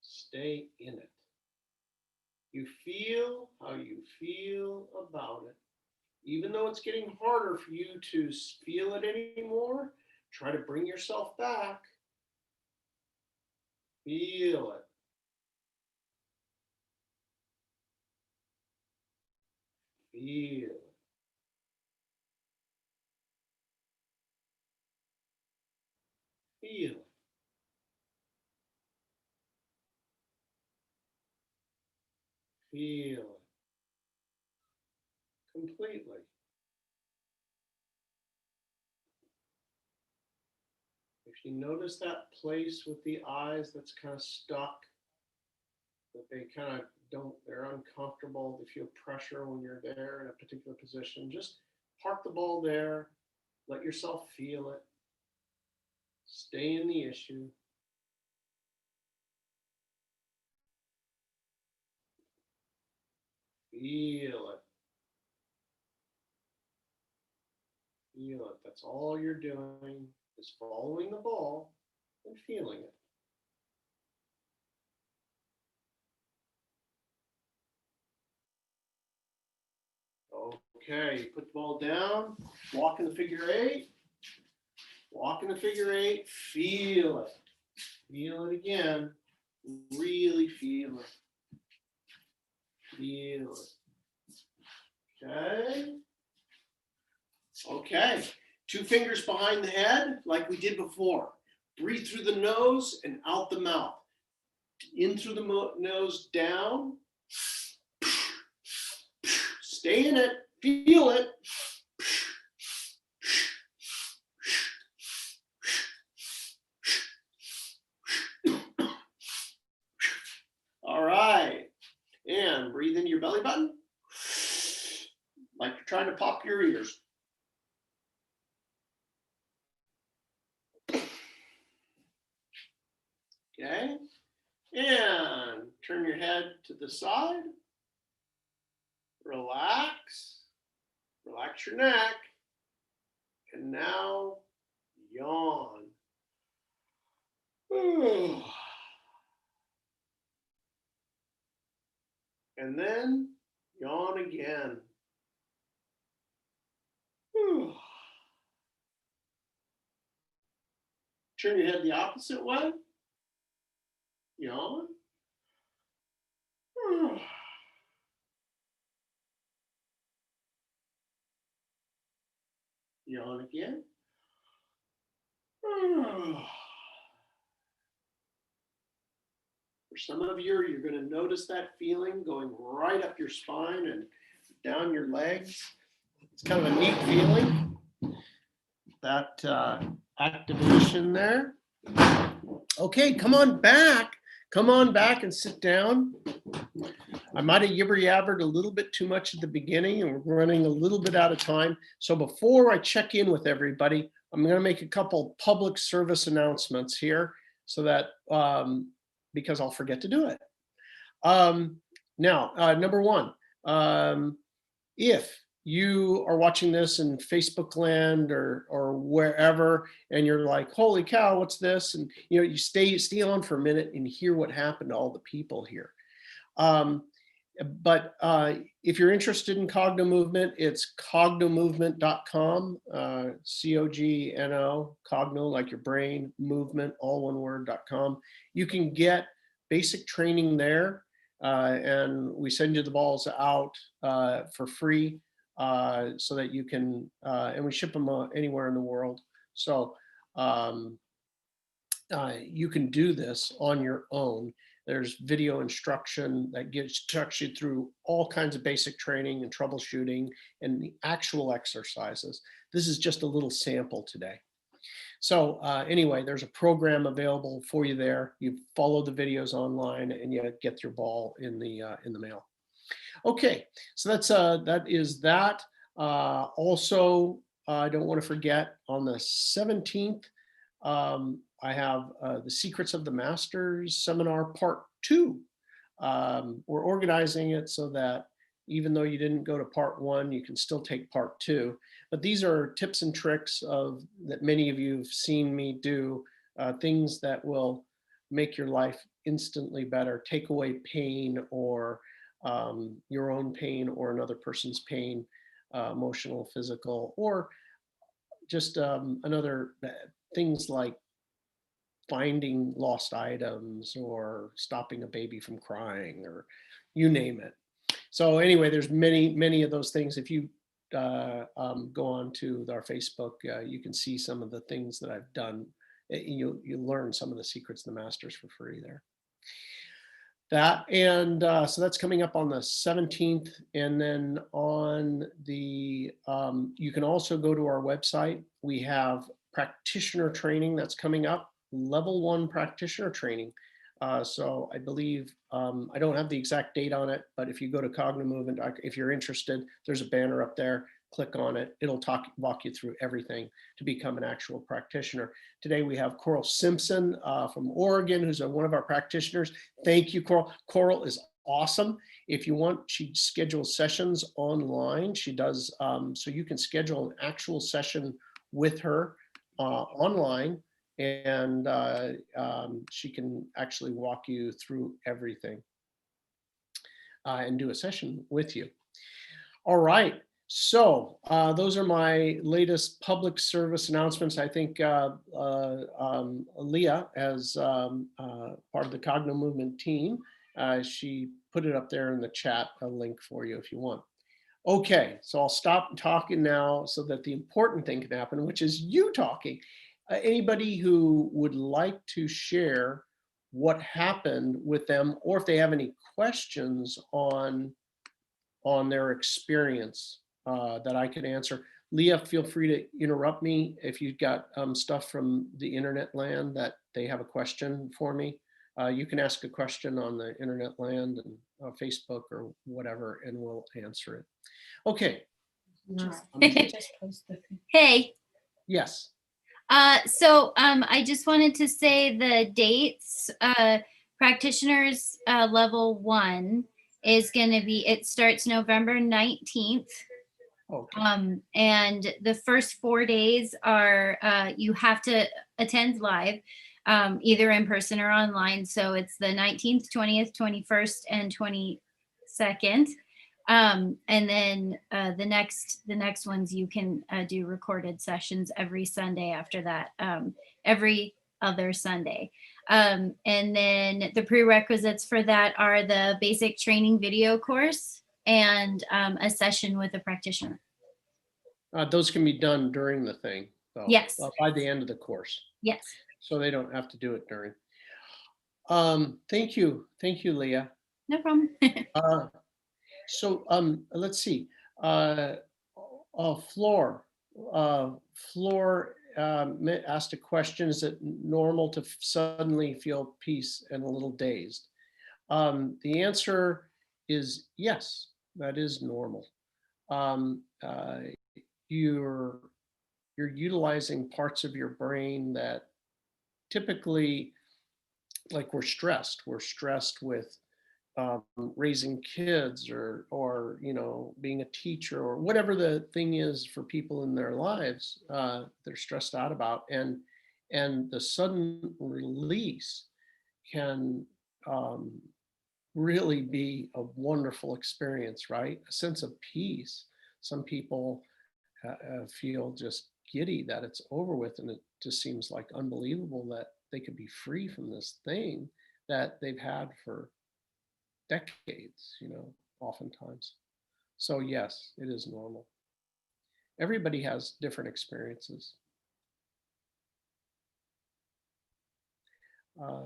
Stay in it. You feel how you feel about it. Even though it's getting harder for you to feel it anymore, try to bring yourself back. Feel it. Feel it. Feel it. Feel it. Completely. If you notice that place with the eyes that's kind of stuck, that they kind of they're uncomfortable, they feel pressure when you're there in a particular position, just park the ball there, let yourself feel it, stay in the issue, Feel it. Feel it. That's all you're doing is following the ball and feeling it. Okay, put the ball down, walk in the figure eight. Walk in the figure eight, feel it. Feel it again. Really feel it. Feel it. Okay. Okay. 2 fingers behind the head, like we did before. Breathe through the nose and out the mouth. In through the nose, down. Stay in it. Feel it. All right. And breathe into your belly button like you're trying to pop your ears. Okay. And turn your head to the side. Relax. Relax your neck. And now yawn. And then yawn again. Turn your head the opposite way. Yawn. Yawn again. For some of you, you're going to notice that feeling going right up your spine and down your legs. It's kind of a neat feeling, that activation there. Okay, come on back. Come on back and sit down. I might have yabber-yabbered a little bit too much at the beginning, and we're running a little bit out of time. So before I check in with everybody, I'm going to make a couple public service announcements here so that, because I'll forget to do it. Now, number one, if you are watching this in Facebook land or wherever, and you're like, holy cow, what's this? And you stay on for a minute and hear what happened to all the people here. But if you're interested in Cognomovement, it's cognomovement.com, C-O-G-N-O, cogno, like your brain, movement, all one word.com. You can get basic training there, and we send you the balls out for free so that you can, and we ship them anywhere in the world. So you can do this on your own. There's video instruction that instructs you through all kinds of basic training and troubleshooting and the actual exercises. This is just a little sample today. So anyway, there's a program available for you there. You follow the videos online and you get your ball in the mail. Okay, so that is that. Also, I don't want to forget, on the 17th, I have the Secrets of the Masters seminar part 2. We're organizing it so that even though you didn't go to part 1, you can still take part 2. But these are tips and tricks that many of you have seen me do, things that will make your life instantly better, take away pain, or your own pain or another person's pain, emotional, physical, or just another things like finding lost items or stopping a baby from crying, or you name it. So anyway, there's many of those things. If you go on to our Facebook, you can see some of the things that I've done. You learn some of the secrets of the masters for free there. So that's coming up on the 17th, and then on the you can also go to our website. We have practitioner training that's coming up, level 1 practitioner training. So I believe, I don't have the exact date on it, but if you go to Cognomovement, if you're interested, there's a banner up there. Click on it. It'll walk you through everything to become an actual practitioner. Today we have Coral Simpson from Oregon, who's one of our practitioners. Thank you, Coral. Coral is awesome. If you want, she schedules sessions online. She does, so you can schedule an actual session with her online, and she can actually walk you through everything and do a session with you. All right. So those are my latest public service announcements. I think Leah, as part of the Cognomovement team, she put it up there in the chat, a link for you if you want. Okay, so I'll stop talking now so that the important thing can happen, which is you talking. Anybody who would like to share what happened with them, or if they have any questions on their experience that I could answer. Leah, feel free to interrupt me if you've got stuff from the internet land that they have a question for me. You can ask a question on the internet land and Facebook or whatever, and we'll answer it. Okay. Hey. Yes. So I just wanted to say the dates. Practitioners level 1 is going to be, it starts November 19th. Okay. And the first 4 days are, you have to attend live, either in person or online. So it's the 19th, 20th, 21st, and 22nd. And then the next ones you can do recorded sessions every Sunday after that, every other Sunday. And then the prerequisites for that are the basic training video course and a session with a practitioner. Those can be done during the thing, though. Yes. By the end of the course. Yes. So they don't have to do it during. Thank you, Leah. No problem. So let's see. Floor asked a question: is it normal to suddenly feel peace and a little dazed? The answer is yes, that is normal. You're utilizing parts of your brain that typically, like we're stressed with raising kids or being a teacher or whatever the thing is for people in their lives they're stressed out about, and the sudden release can really be a wonderful experience, right? A sense of peace. Some people feel just giddy that it's over with, and it just seems like unbelievable that they could be free from this thing that they've had for decades, oftentimes. So yes, it is normal. Everybody has different experiences.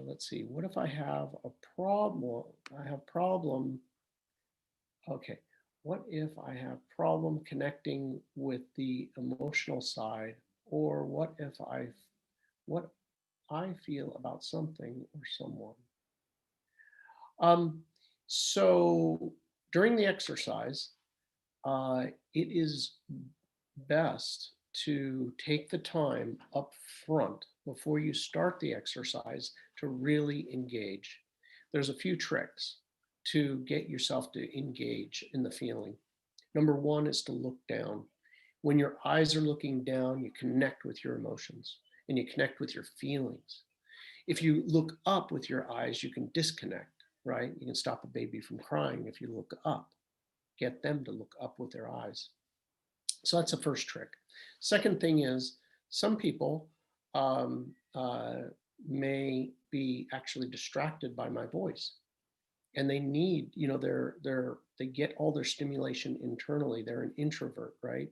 Let's see, what if I have a problem? Okay, what if I have problem connecting with the emotional side, or what I feel about something or someone? So during the exercise, it is best to take the time up front before you start the exercise to really engage. There's a few tricks to get yourself to engage in the feeling. Number one is to look down. When your eyes are looking down, you connect with your emotions and you connect with your feelings. If you look up with your eyes, you can disconnect, right? You can stop a baby from crying if you look up. Get them to look up with their eyes. So that's the first trick. Second thing is, some people may be actually distracted by my voice, and they need, they get all their stimulation internally. They're an introvert, right?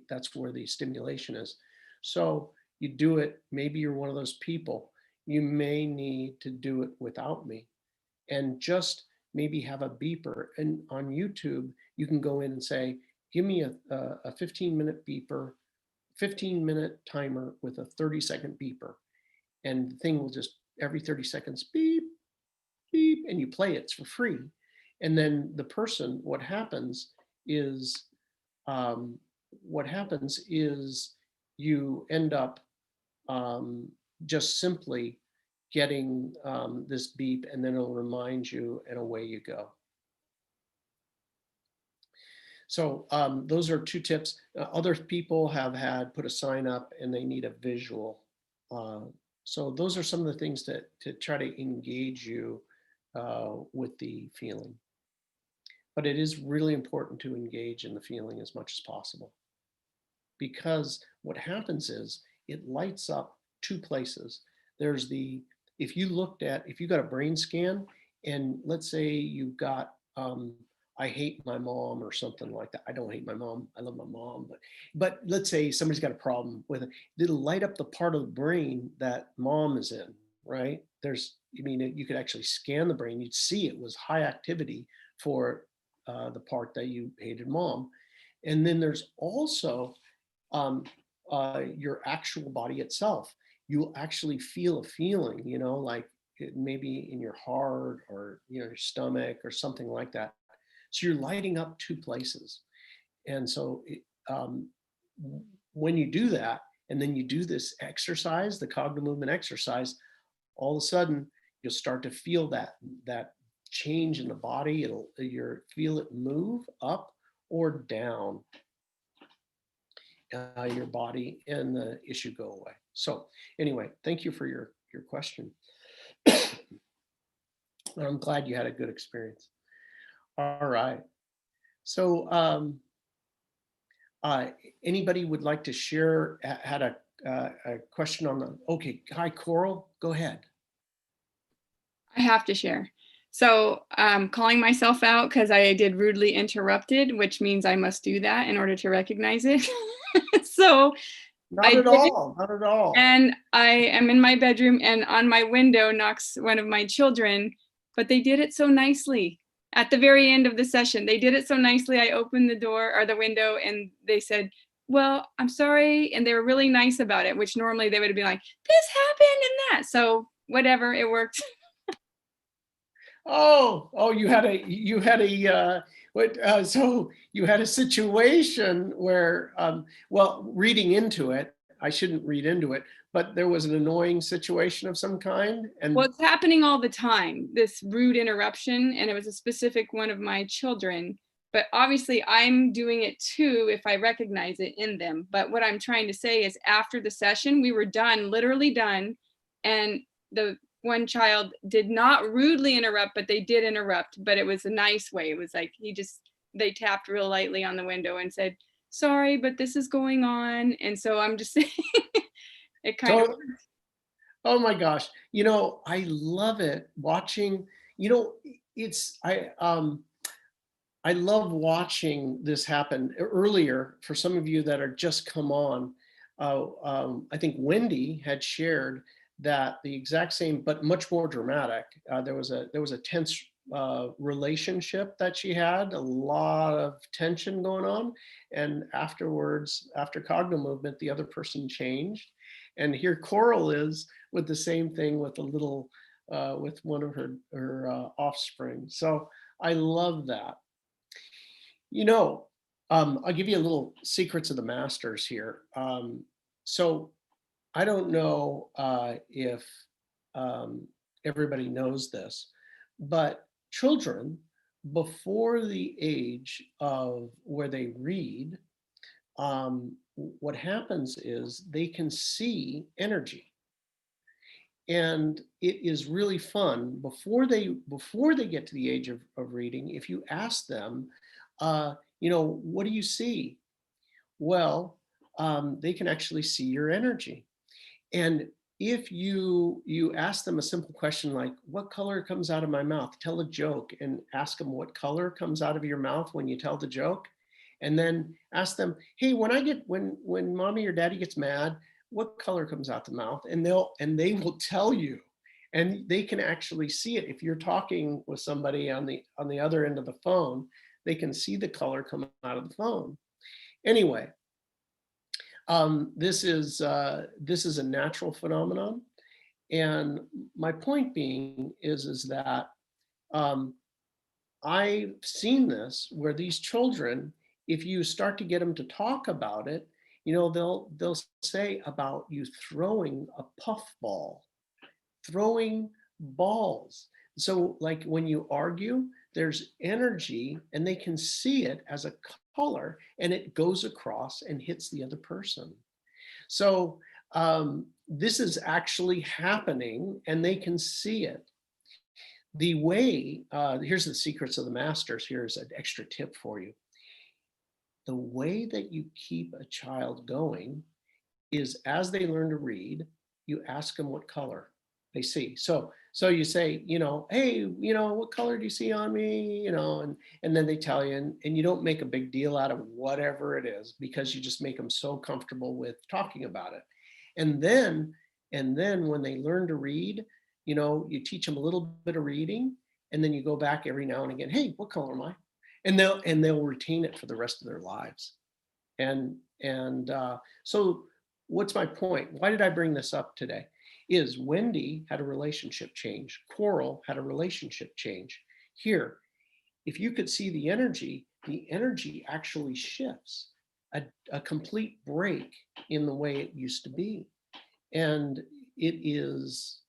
That's where the stimulation is. So you do it. Maybe you're one of those people. You may need to do it without me, and just maybe have a beeper. And on YouTube, you can go in and say, give me a 15-minute beeper, 15-minute timer with a 30-second beeper. And the thing will just, every 30 seconds, beep, beep, and you play it for free. And then the person, what happens is you end up just simply getting this beep, and then it'll remind you, and away you go. So those are 2 tips. Other people have had put a sign up and they need a visual. So those are some of the things to try to engage you with the feeling. But it is really important to engage in the feeling as much as possible, because what happens is it lights up 2 places. There's if you got a brain scan, and let's say you've got, I hate my mom or something like that. I don't hate my mom. I love my mom, but let's say somebody's got a problem with it. It'll light up the part of the brain that mom is in, right? You could actually scan the brain. You'd see it was high activity for the part that you hated mom. And then there's also your actual body itself. You'll actually feel a feeling, like maybe in your heart or your stomach or something like that. So you're lighting up 2 places. And so when you do that, and then you do this exercise, the Cognomovement exercise, all of a sudden you'll start to feel that change in the body. You'll feel it move up or down your body, and the issue go away. So anyway, thank you for your question. I'm glad you had a good experience. All right. So anybody would like to share, had a question on the, okay, hi, Coral, go ahead. I have to share. So calling myself out because I did rudely interrupted, which means I must do that in order to recognize it. So Not at all, not at all. And I am in my bedroom, and on my window knocks one of my children, but they did it so nicely. At the very end of the session, they did it so nicely. I opened the door or the window, and they said, well, I'm sorry. And they were really nice about it, which normally they would be like, this happened and that. So whatever, it worked. Oh, you had a situation where, well, reading into it, I shouldn't read into it, but there was an annoying situation of some kind. And well, it's happening all the time, this rude interruption, and it was a specific one of my children. But obviously I'm doing it too if I recognize it in them. But what I'm trying to say is after the session, we were done, literally done. And the one child did not rudely interrupt, but they did interrupt, but it was a nice way. It was like, they tapped real lightly on the window and said, sorry, but this is going on. And so I'm just saying, it kind of. Oh my gosh. I love it watching, I love watching this happen. Earlier, for some of you that are just come on, I think Wendy had shared that the exact same, but much more dramatic. There was a tense relationship that she had, a lot of tension going on. And afterwards, after Cognomovement, the other person changed. And here Coral is with the same thing with a little, with one of her offspring. So I love that. I'll give you a little secrets of the masters here. So I don't know if everybody knows this, but children before the age of where they read, what happens is they can see energy. And it is really fun before they get to the age of reading. If you ask them, what do you see? Well, they can actually see your energy. And if you ask them a simple question like, what color comes out of my mouth? Tell a joke and ask them what color comes out of your mouth when you tell the joke. And then ask them, hey, when mommy or daddy gets mad, what color comes out the mouth? And they will tell you, and they can actually see it. If you're talking with somebody on the other end of the phone, they can see the color come out of the phone. Anyway, this is a natural phenomenon. And my point being is that I've seen this where these children, if you start to get them to talk about it, they'll say about you throwing a puff ball. throwing balls. So like when you argue, there's energy and they can see it as a color and it goes across and hits the other person. So this is actually happening and they can see it. The way, here's the secrets of the masters. Here's an extra tip for you. The way that you keep a child going is as they learn to read, you ask them what color they see. So you say, hey, what color do you see on me? And then they tell you, and you don't make a big deal out of whatever it is because you just make them so comfortable with talking about it. And then when they learn to read, you teach them a little bit of reading, and then you go back every now and again, hey, what color am I? And they'll retain it for the rest of their lives. And so what's my point? Why did I bring this up today? Is Wendy had a relationship change. Coral had a relationship change. Here, if you could see the energy actually shifts. A complete break in the way it used to be. And it is,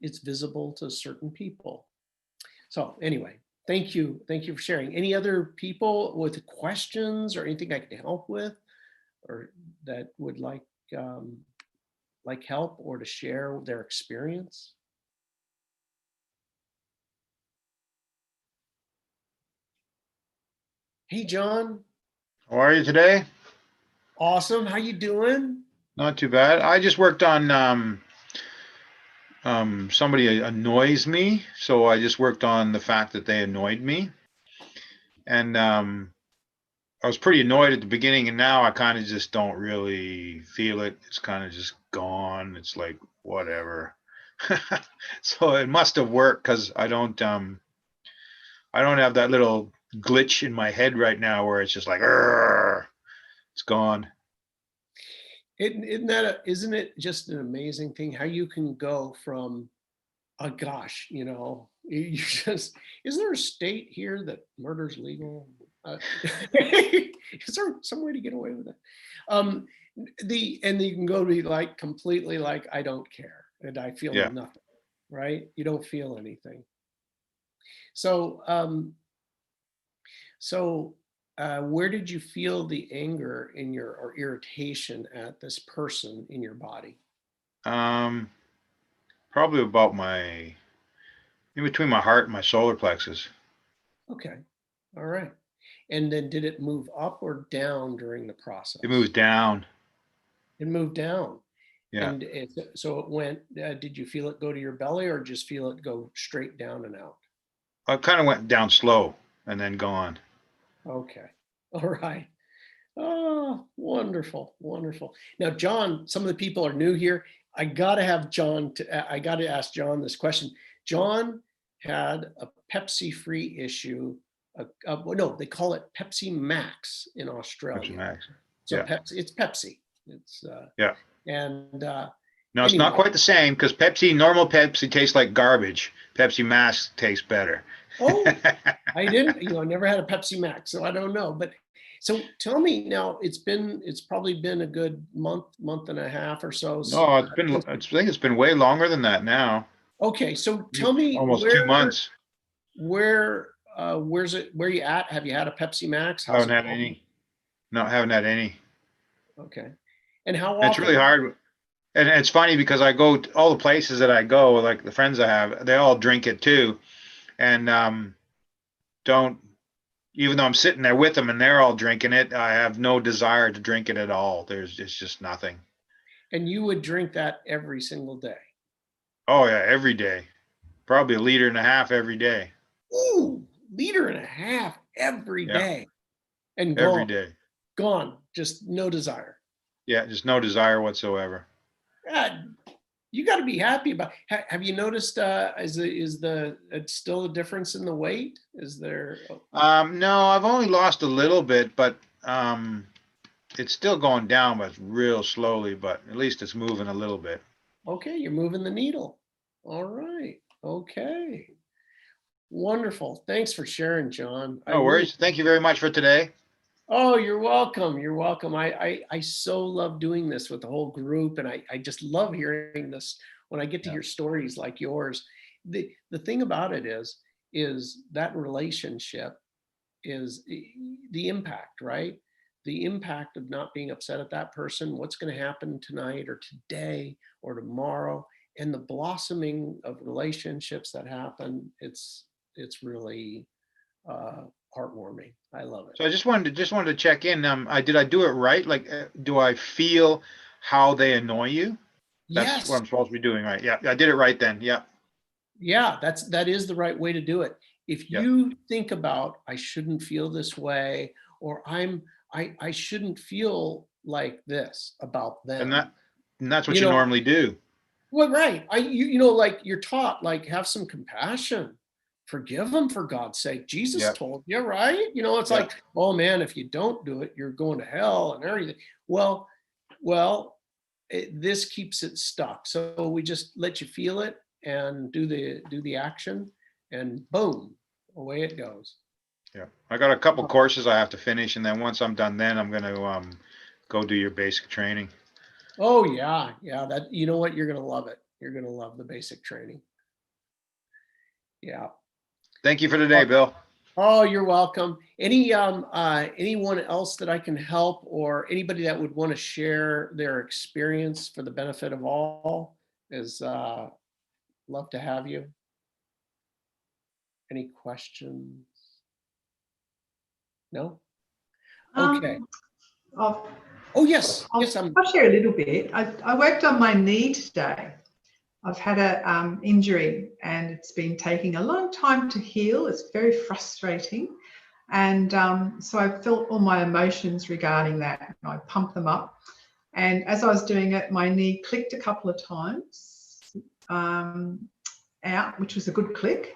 it's visible to certain people. So anyway, thank you for sharing. Any other people with questions or anything I can help with, or that would like help or to share their experience? Hey, John. How are you today? Awesome. How you doing? Not too bad. I just worked on somebody annoys me, so I just worked on the fact that they annoyed me. And I was pretty annoyed at the beginning, and now I kind of just don't really feel it. It's kind of just gone. It's like whatever. So it must have worked because I don't have that little glitch in my head right now where it's just like, it's gone. Isn't it just an amazing thing how you can go from, oh gosh, you just, is there a state here that murder's legal? Is there some way to get away with it? And you can go to be like completely like, I don't care and I feel nothing, right? You don't feel anything. So, where did you feel the anger in or irritation at this person in your body? Probably about in between my heart and my solar plexus. Okay. All right. And then did it move up or down during the process? It moved down. It moved down. Yeah. And so it went, did you feel it go to your belly or just feel it go straight down and out? I kind of went down slow and then gone. Okay. All right. Oh, wonderful. Wonderful. Now, John, some of the people are new here. I got to ask John this question. John had a Pepsi-free issue. No, they call it Pepsi Max in Australia. Pepsi Max. So Yeah. it's Pepsi. It's yeah. And no, it's anyway. not quite the same because normal Pepsi tastes like garbage. Pepsi Max tastes better. Oh, I didn't. I never had a Pepsi Max, so I don't know. But so tell me now. It's probably been a good month and a half or so. No, I think it's been way longer than that now. Okay, so tell me almost 2 months. Where you at? Have you had a Pepsi Max? I haven't had any. No, I haven't had any. Okay, and how often? It's really hard. And it's funny because I go to all the places that I go, like the friends I have, they all drink it too. And even though I'm sitting there with them and they're all drinking it, I have no desire to drink it at all. It's just nothing. And you would drink that every single day? Oh yeah, every day. Probably 1.5 liters every day. Ooh, 1.5 liters every day. And gone. Every day. Gone. Just no desire. Yeah, just no desire whatsoever. God, you got to be happy about. Have you noticed? Is still a difference in the weight? Is there? No, I've only lost a little bit, but it's still going down, but real slowly. But at least it's moving a little bit. Okay, you're moving the needle. All right. Okay. Wonderful. Thanks for sharing, John. No worries. Thank you very much for today. Oh, you're welcome. You're welcome. I so love doing this with the whole group, and I just love hearing this when I get to Yeah. hear stories like yours. The thing about it is that relationship is the impact, right? The impact of not being upset at that person, what's going to happen tonight or today or tomorrow, and the blossoming of relationships that happen. It's really heartwarming. I love it. So I just wanted to check in. Did I do it right? Like, do I feel how they annoy you? That's what Yes. I'm supposed to be doing, right? Yeah, I did it right then. Yeah. Yeah, that is the right way to do it. If Yeah. you think about, I shouldn't feel this way, or I shouldn't feel like this about And them. that's what You you know, normally do. well, right. You know, like you're taught, like have some compassion, forgive them for God's sake. Jesus Yeah. told you, right? You know, it's Yeah. like, oh man, if you don't do it, you're going to hell and everything. Well, this keeps it stuck. So we just let you feel it and do the action, and boom, away it goes. Yeah. I got a couple courses I have to finish, and then once I'm done, then I'm gonna go do your basic training. Oh yeah, that, you know what, you're gonna love it. You're gonna love the basic training. Yeah. Thank you for today, Bill. Oh, you're welcome. Anyone else that I can help, or anybody that would want to share their experience for the benefit of all, is love to have you. Any questions? No? Okay. I'll, Oh yes, I'll, yes. I'll share a little bit. I worked on my knee today. I've had a injury and it's been taking a long time to heal. It's very frustrating. And so I felt all my emotions regarding that. I pumped them up. And as I was doing it, my knee clicked a couple of times out, which was a good click.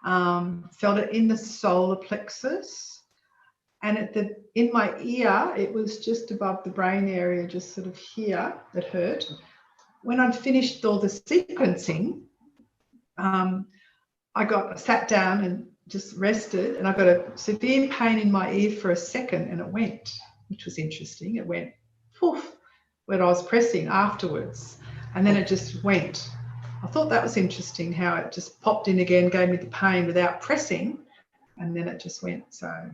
Felt it in the solar plexus. And in my ear, it was just above the brain area, just sort of here, it hurt. When I'd finished all the sequencing, I sat down and just rested, and I got a severe pain in my ear for a second, and it went, which was interesting. It went poof when I was pressing afterwards, and then it just went. I thought that was interesting how it just popped in again, gave me the pain without pressing, and then it just went. So.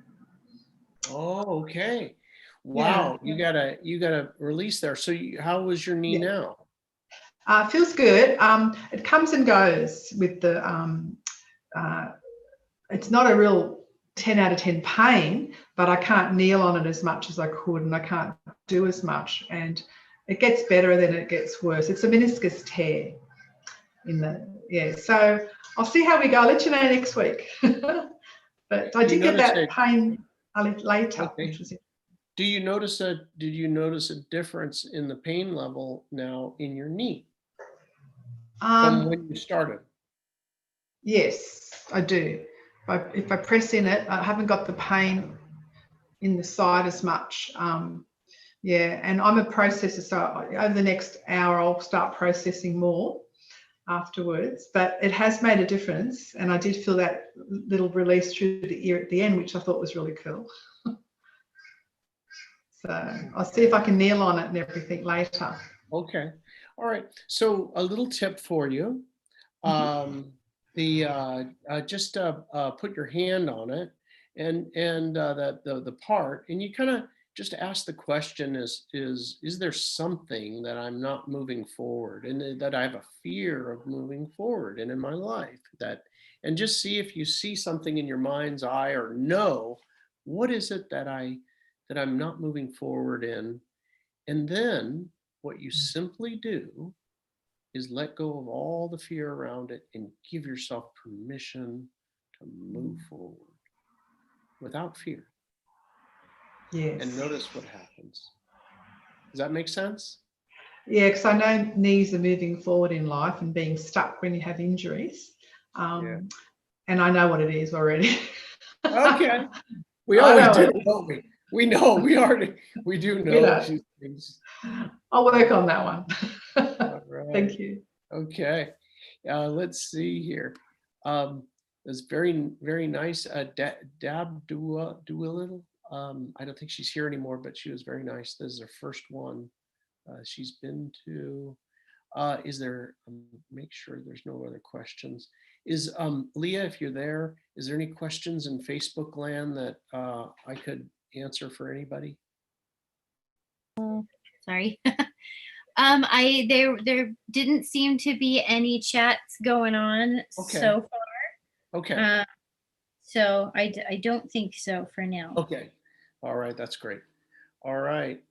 Oh, okay. Wow. Yeah. You gotta release there. So how was your knee now? Feels good. It comes and goes with the. It's not a real 10 out of 10 pain, but I can't kneel on it as much as I could, and I can't do as much. And it gets better, then it gets worse. It's a meniscus tear So I'll see how we go. I'll let you know next week. But I did get that pain later. Okay. Which was did you notice a difference in the pain level now in your knee from when you started? Yes, I do. If I press in it, I haven't got the pain in the side as much. And I'm a processor, so over the next hour, I'll start processing more afterwards. But it has made a difference, and I did feel that little release through the ear at the end, which I thought was really cool. So I'll see if I can kneel on it and everything later. Okay. All right. So a little tip for you. Just put your hand on it and the part, and you kind of just ask the question, is there something that I'm not moving forward, and that I have a fear of moving forward in my life, and just see if you see something in your mind's eye, or know what is it that I'm not moving forward in. And then what you simply do is let go of all the fear around it and give yourself permission to move forward without fear. Yes. And notice what happens. Does that make sense? Yeah, because I know knees are moving forward in life and being stuck when you have injuries. And I know what it is already. Okay. We always do, don't we? We know, we do know. I'll work on that one. All right. Thank you. Okay. Let's see here. It's very, very nice. Dab Doolittle. I don't think she's here anymore, but she was very nice. This is her first one she's been to. Is there, make sure there's no other questions. Is Leah, if you're there, is there any questions in Facebook land that I could answer for anybody? Sorry. There didn't seem to be any chats going on Okay. so Okay. far. So I don't think so for now. Okay. All right. That's great. All right.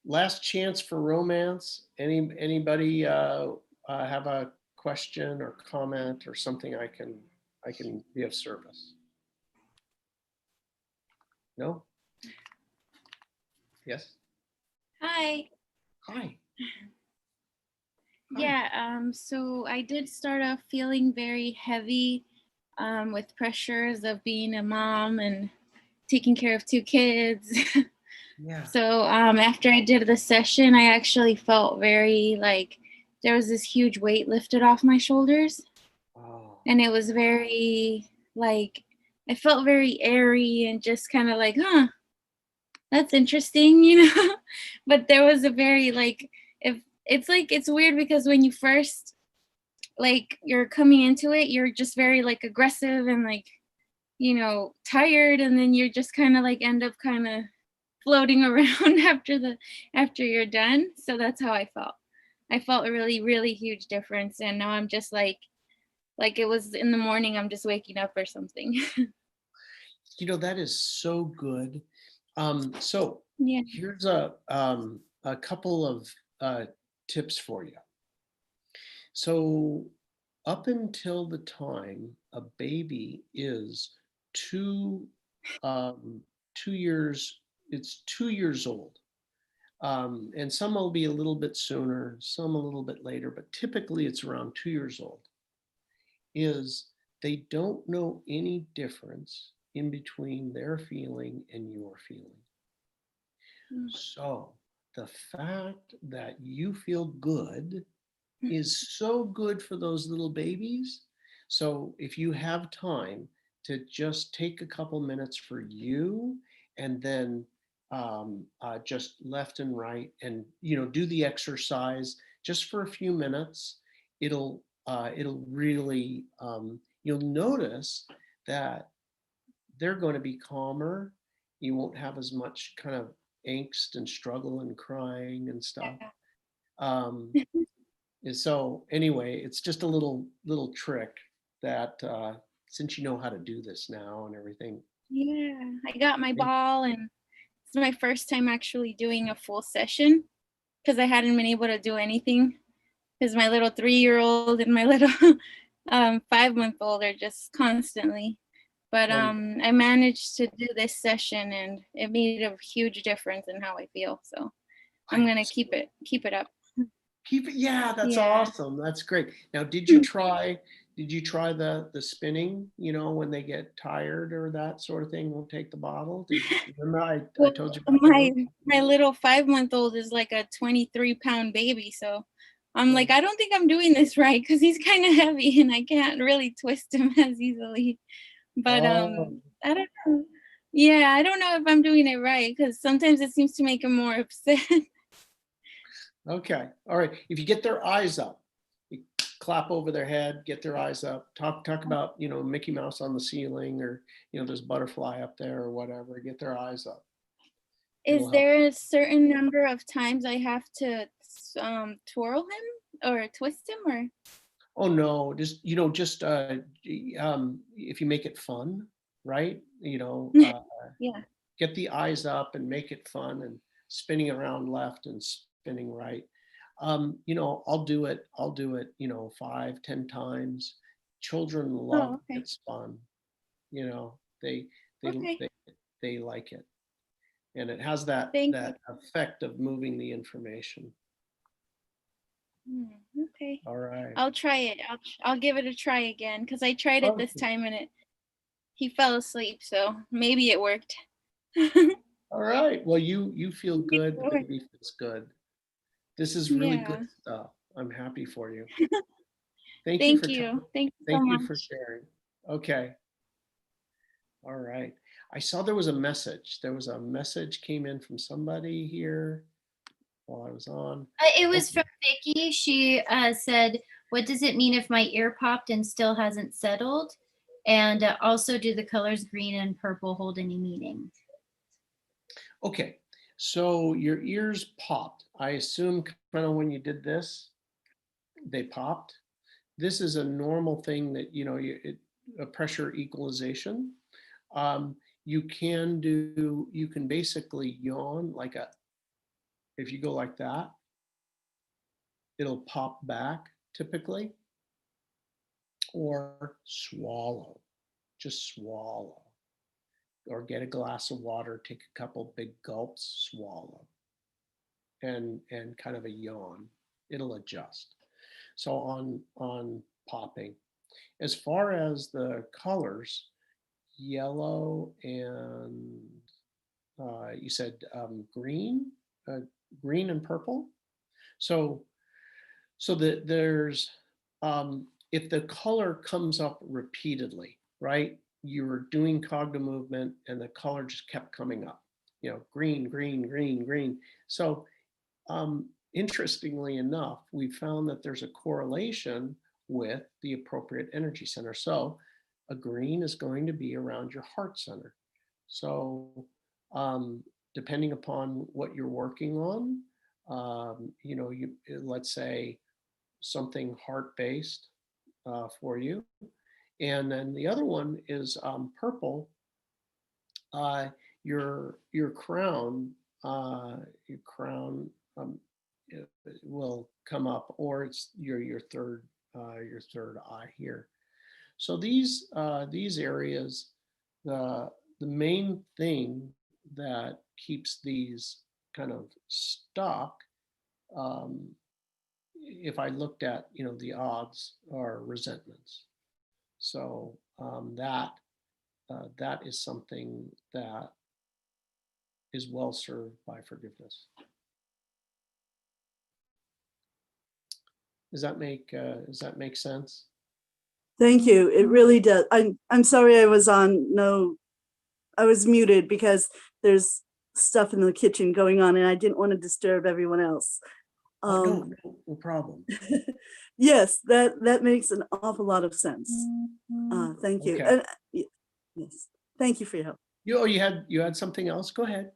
Last chance for romance. Anybody have a question or comment or something I can be of service? No? Yes? Hi. Hi. Yeah, so I did start off feeling very heavy with pressures of being a mom and taking care of 2 kids. Yeah. So after I did the session, I actually felt very like there was this huge weight lifted off my shoulders. Oh. And it was very like, I felt very airy and just kind of like, huh, that's interesting, you know? But there was a very like, if it's like, it's weird because when you first, like, you're coming into it, you're just very like aggressive and like, you know, tired. And then you're just kind of like end up kind of floating around after you're done. So that's how I felt. I felt a really, really huge difference. And now I'm just like it was in the morning, I'm just waking up or something. You know, that is so good. So Yeah. here's a couple of tips for you. So up until the time a baby is 2 years, it's 2 years old. And some will be a little bit sooner, some a little bit later, but typically it's around 2 years old, is they don't know any difference in between their feeling and your feeling. So the fact that you feel good is so good for those little babies. So if you have time to just take a couple minutes for you, and then just left and right, and do the exercise just for a few minutes, it'll really, you'll notice that they're going to be calmer. You won't have as much kind of angst and struggle and crying and stuff. And so anyway, it's just a little trick that since you know how to do this now and everything. Yeah, I got my ball and it's my first time actually doing a full session because I hadn't been able to do anything because my little 3-year-old and my little 5-month-old are just constantly. But I managed to do this session and it made a huge difference in how I feel. So I'm gonna keep it up. Keep it. Yeah, that's Yeah. awesome. That's great. Now, did you try the spinning, when they get tired or that sort of thing, won't take the bottle? Remember I told you about that? My little 5-month-old is like a 23-pound baby. So I'm like, I don't think I'm doing this right because he's kind of heavy and I can't really twist him as easily. But I don't know. Yeah, I don't know if I'm doing it right because sometimes it seems to make him more upset. Okay. All right. If you get their eyes up, you clap over their head, get their eyes up, talk about, Mickey Mouse on the ceiling, or, there's a butterfly up there or whatever, get their eyes up. Is there a certain number of times I have to twirl him or twist him or? Oh no, just if you make it fun, right? Yeah. Get the eyes up and make it fun, and spinning around left and spinning right. I'll do it, 5-10 times. Children love okay. it's fun. They Okay. they like it. And it has that Thank effect of moving the information. Okay. All right. I'll try it. I'll give it a try again because I tried it this time and he fell asleep, so maybe it worked. All right. Well, you feel good. The baby feels good. This is really good stuff. I'm happy for you. Thank you Thank you Thank so you much. for sharing. Okay. All right. I saw there was a message. There was a message came in from somebody here. while I was on. It was from Vicky. She said, "What does it mean if my ear popped and still hasn't settled? And also, do the colors green and purple hold any meaning?" Okay, so your ears popped. I assume kind of when you did this, they popped. This is a normal thing that, you know, a pressure equalization. You can basically yawn like if you go like that, it'll pop back typically, or swallow, just swallow, or get a glass of water, take a couple big gulps, swallow, and kind of a yawn, it'll adjust. So on popping, as far as the colors, yellow and you said green, green and purple. So there's if the color comes up repeatedly, right? You were doing Cognomovement and the color just kept coming up, you know, green, green, green, green. So interestingly enough, we found that there's a correlation with the appropriate energy center. So a green is going to be around your heart center. So depending upon what you're working on, you know, let's say something heart-based for you. And then the other one is purple. Your crown, will come up, or it's your third eye here. So these areas, the main thing that keeps these kind of stuck, if I looked at, you know, the odds are resentments. So that is something that is well served by forgiveness. Does that make sense? Thank you. It really does. I'm sorry I was I was muted because there's stuff in the kitchen going on and I didn't want to disturb everyone else. No problem. Yes, that makes an awful lot of sense. Thank you. Okay. Yes, thank you for your help. You had something else? Go ahead.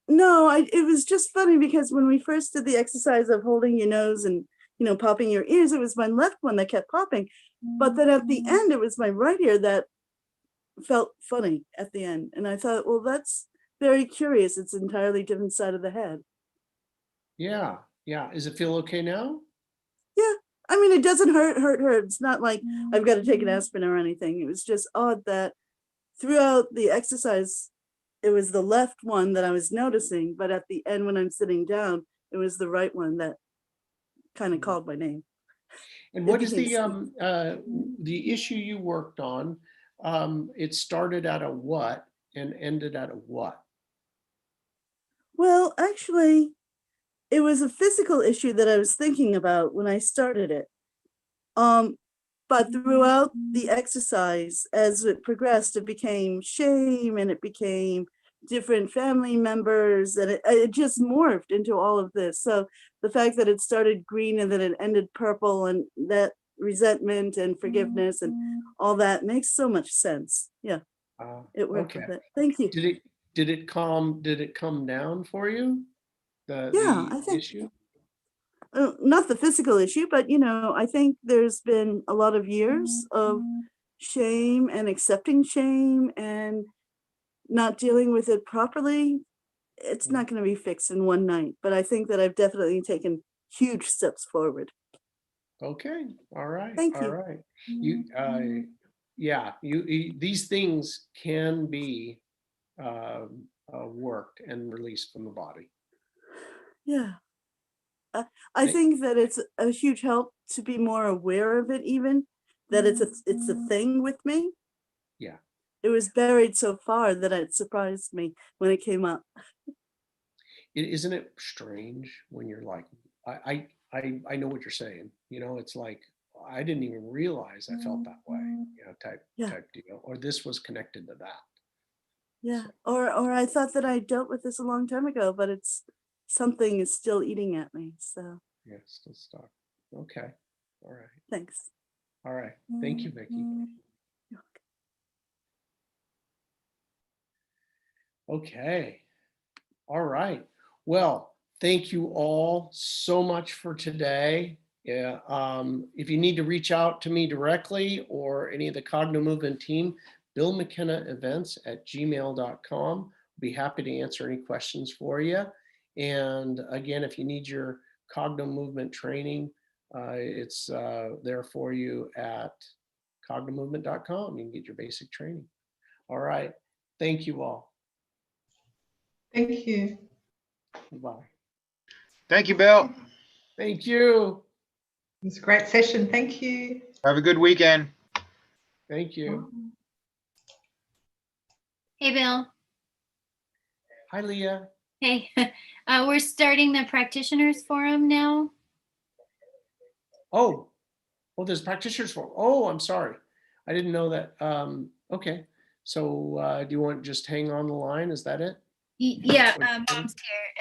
No, it was just funny because when we first did the exercise of holding your nose and, you know, popping your ears, it was my left one that kept popping. But then at the end, it was my right ear that felt funny at the end. And I thought, well, that's very curious. It's an entirely different side of the head. Yeah. Does it feel okay now? Yeah. I mean, it doesn't hurt. It's not like I've got to take an aspirin or anything. It was just odd that throughout the exercise, it was the left one that I was noticing, but at the end when I'm sitting down, it was the right one that kind of called my name. And what is the issue you worked on? It started at a what and ended at a what? Well, actually, it was a physical issue that I was thinking about when I started it. But throughout the exercise, as it progressed, it became shame and it became different family members, and it just morphed into all of this. So the fact that it started green and then it ended purple, and that resentment and forgiveness and all that makes so much sense. Yeah, it worked with it. Thank you. Did it come down for you? Yeah, I think issue? not the physical issue, but you know, I think there's been a lot of years of shame and accepting shame and not dealing with it properly. It's not going to be fixed in one night, but I think that I've definitely taken huge steps forward. Okay. All right. Thank you. All right. These things can be worked and released from the body. Yeah. I think that it's a huge help to be more aware of it, even that it's a thing with me. Yeah. It was buried so far that it surprised me when it came up. Isn't it strange when you're like, I know what you're saying. You know, it's like, I didn't even realize I felt that way, you know, type deal, or this was connected to that. Yeah. Or I thought that I dealt with this a long time ago, but it's something is still eating at me. So Yeah, still stuck. Okay. All right. thanks. All right. Thank you, Vicki. Okay. All right. Well, thank you all so much for today. Yeah. If you need to reach out to me directly or any of the Cognomovement team, billmckennaevents@gmail.com. Be happy to answer any questions for you. And again, if you need your Cognomovement training, it's there for you at cognomovement.com. You can get your basic training. All right. Thank you all. Thank you. Bye. Thank you, Bill. Thank you. It was a great session. Thank you. Have a good weekend. Thank you. Hey, Bill. Hi, Leah. Hey, we're starting the practitioners forum now. Oh, there's practitioners for. Oh, I'm sorry. I didn't know that. Okay. So do you want to just hang on the line? Is that it? Yeah, Or- Mom's here.